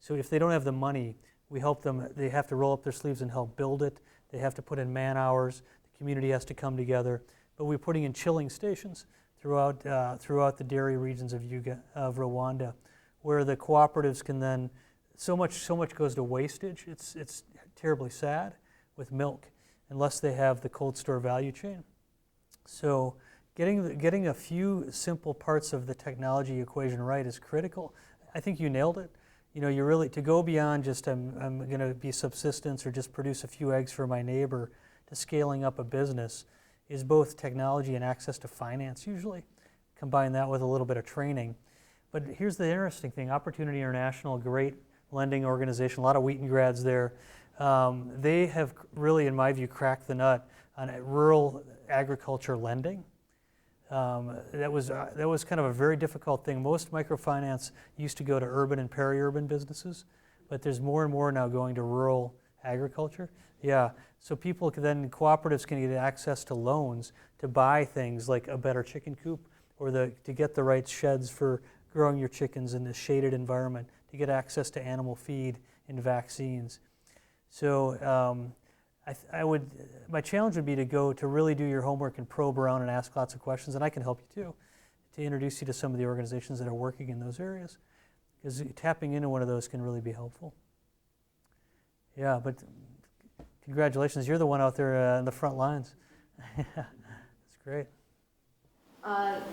So if they don't have the money, we help them. They have to roll up their sleeves and help build it. They have to put in man hours. The community has to come together. But we're putting in chilling stations throughout the dairy regions of Rwanda, where the cooperatives can then, so much goes to wastage. It's terribly sad with milk, unless they have the cold store value chain. So getting a few simple parts of the technology equation right is critical. I think you nailed it. You really, to go beyond just I'm going to be subsistence or just produce a few eggs for my neighbor to scaling up a business is both technology and access to finance usually. Combine that with a little bit of training. But here's the interesting thing, Opportunity International, great lending organization, a lot of Wheaton grads there. They have really, in my view, cracked the nut on rural agriculture lending. That was kind of a very difficult thing. Most microfinance used to go to urban and peri-urban businesses, but there's more and more now going to rural agriculture. Yeah, so people cooperatives can get access to loans to buy things like a better chicken coop or to get the right sheds for growing your chickens in a shaded environment, to get access to animal feed and vaccines. So my challenge would be to really do your homework and probe around and ask lots of questions, and I can help you too, to introduce you to some of the organizations that are working in those areas, because tapping into one of those can really be helpful. Yeah, but congratulations, you're the one out there in the front lines. That's great.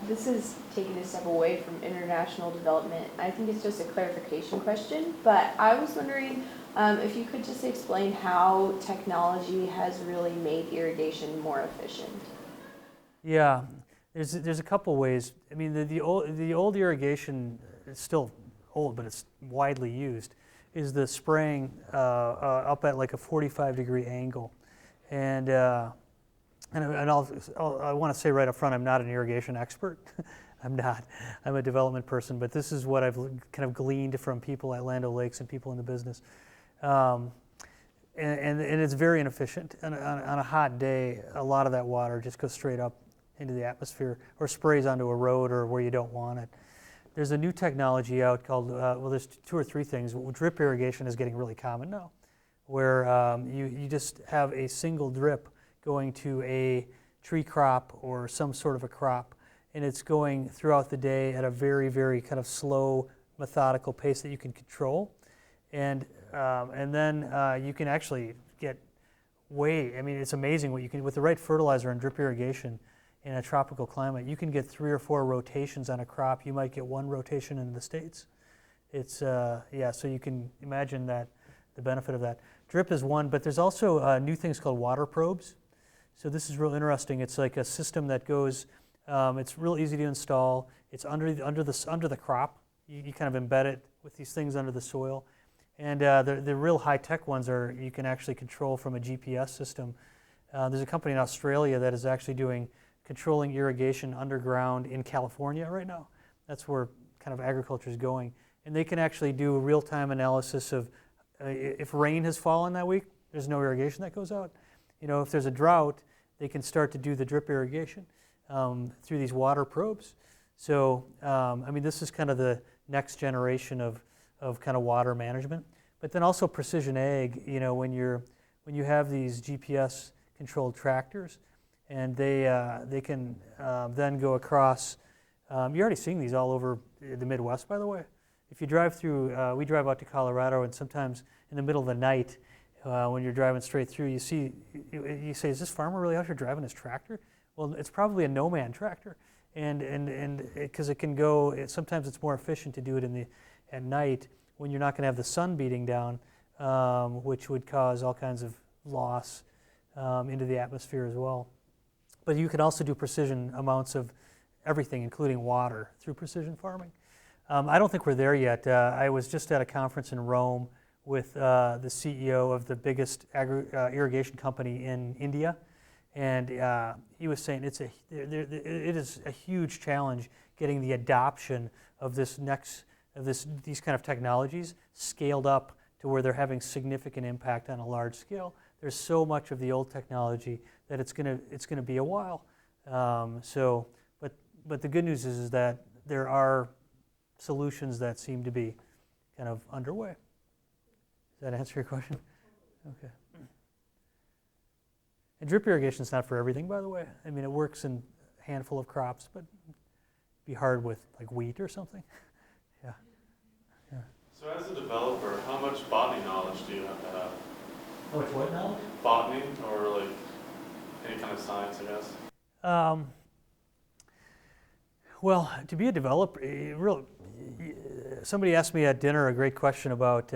This is taking a step away from international development. I think it's just a clarification question, but I was wondering if you could just explain how technology has really made irrigation more efficient. Yeah, there's a couple ways. I mean, the old irrigation is still old, but it's widely used, is the spraying up at like a 45-degree angle. And I want to say right up front, I'm not an irrigation expert. I'm not. I'm a development person, but this is what I've kind of gleaned from people at Land O'Lakes and people in the business. And it's very inefficient. On a hot day, a lot of that water just goes straight up into the atmosphere or sprays onto a road or where you don't want it. There's a new technology out called, well, there's 2 or 3 things. Drip irrigation is getting really common now, where you just have a single drip going to a tree crop or some sort of a crop, and it's going throughout the day at a very, very kind of slow, methodical pace that you can control. And then you can actually get I mean, it's amazing what you can, with the right fertilizer and drip irrigation in a tropical climate, you can get 3 or 4 rotations on a crop. You might get 1 rotation in the States. It's, yeah, so you can imagine that, the benefit of that. Drip is one, but there's also new things called water probes. So this is real interesting. It's like a system that goes, it's real easy to install. It's under the crop. You kind of embed it with these things under the soil. And the real high-tech ones are you can actually control from a GPS system. There's a company in Australia that is actually controlling irrigation underground in California right now. That's where kind of agriculture is going. And they can actually do a real-time analysis of if rain has fallen that week, there's no irrigation that goes out. You know, if there's a drought, they can start to do the drip irrigation through these water probes. So, I mean, this is kind of the next generation of kind of water management. But then also precision ag, you know, when you have these GPS-controlled tractors, and they can then go across. You're already seeing these all over the Midwest, by the way. If you drive through, we drive out to Colorado, and sometimes in the middle of the night, when you're driving straight through, you say, is this farmer really out here driving his tractor? Well, it's probably a no-man tractor, and because it can go, sometimes it's more efficient to do it at night when you're not going to have the sun beating down, which would cause all kinds of loss into the atmosphere as well. But you can also do precision amounts of everything, including water, through precision farming. I don't think we're there yet. I was just at a conference in Rome with the CEO of the biggest irrigation company in India, and he was saying it is a huge challenge getting the adoption of these kind of technologies scaled up to where they're having significant impact on a large scale. There's so much of the old technology that it's gonna be a while. But the good news is that there are solutions that seem to be kind of underway. Does that answer your question? Okay. And drip irrigation is not for everything, by the way. I mean, it works in a handful of crops, but it'd be hard with like wheat or something. Yeah. Yeah. So as a developer, how much botany knowledge do you have to have? How much what knowledge? Botany, or like any kind of science, I guess. Well, to be a developer, somebody asked me at dinner a great question about,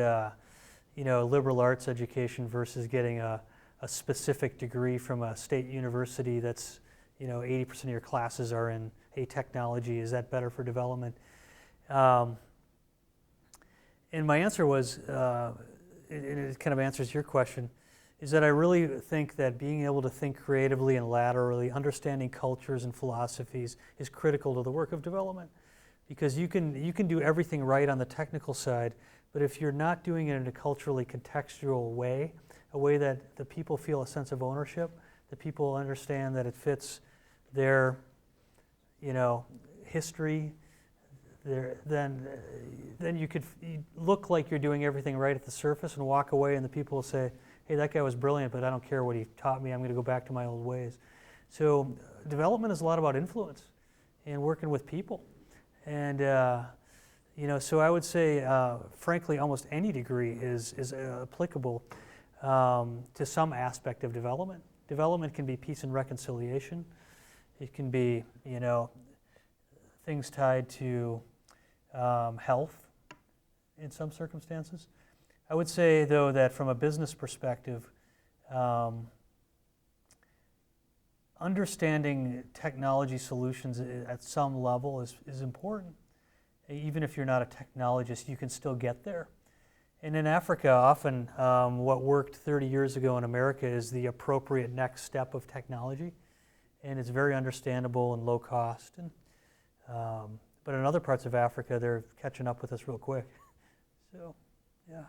liberal arts education versus getting a specific degree from a state university that's, 80% of your classes are in a technology. Is that better for development? And my answer was, and it kind of answers your question, is that I really think that being able to think creatively and laterally, understanding cultures and philosophies is critical to the work of development. Because you can do everything right on the technical side, but if you're not doing it in a culturally contextual way, a way that the people feel a sense of ownership, that people understand that it fits their, history, then you could look like you're doing everything right at the surface and walk away, and the people will say, hey, that guy was brilliant, but I don't care what he taught me. I'm going to go back to my old ways. So development is a lot about influence and working with people. And, so I would say, frankly, almost any degree is applicable to some aspect of development. Development can be peace and reconciliation. It can be, things tied to health in some circumstances. I would say, though, that from a business perspective, understanding technology solutions at some level is important. Even if you're not a technologist, you can still get there. And in Africa, often what worked 30 years ago in America is the appropriate next step of technology. And it's very understandable and low cost. And, but in other parts of Africa, they're catching up with us real quick. So, yeah.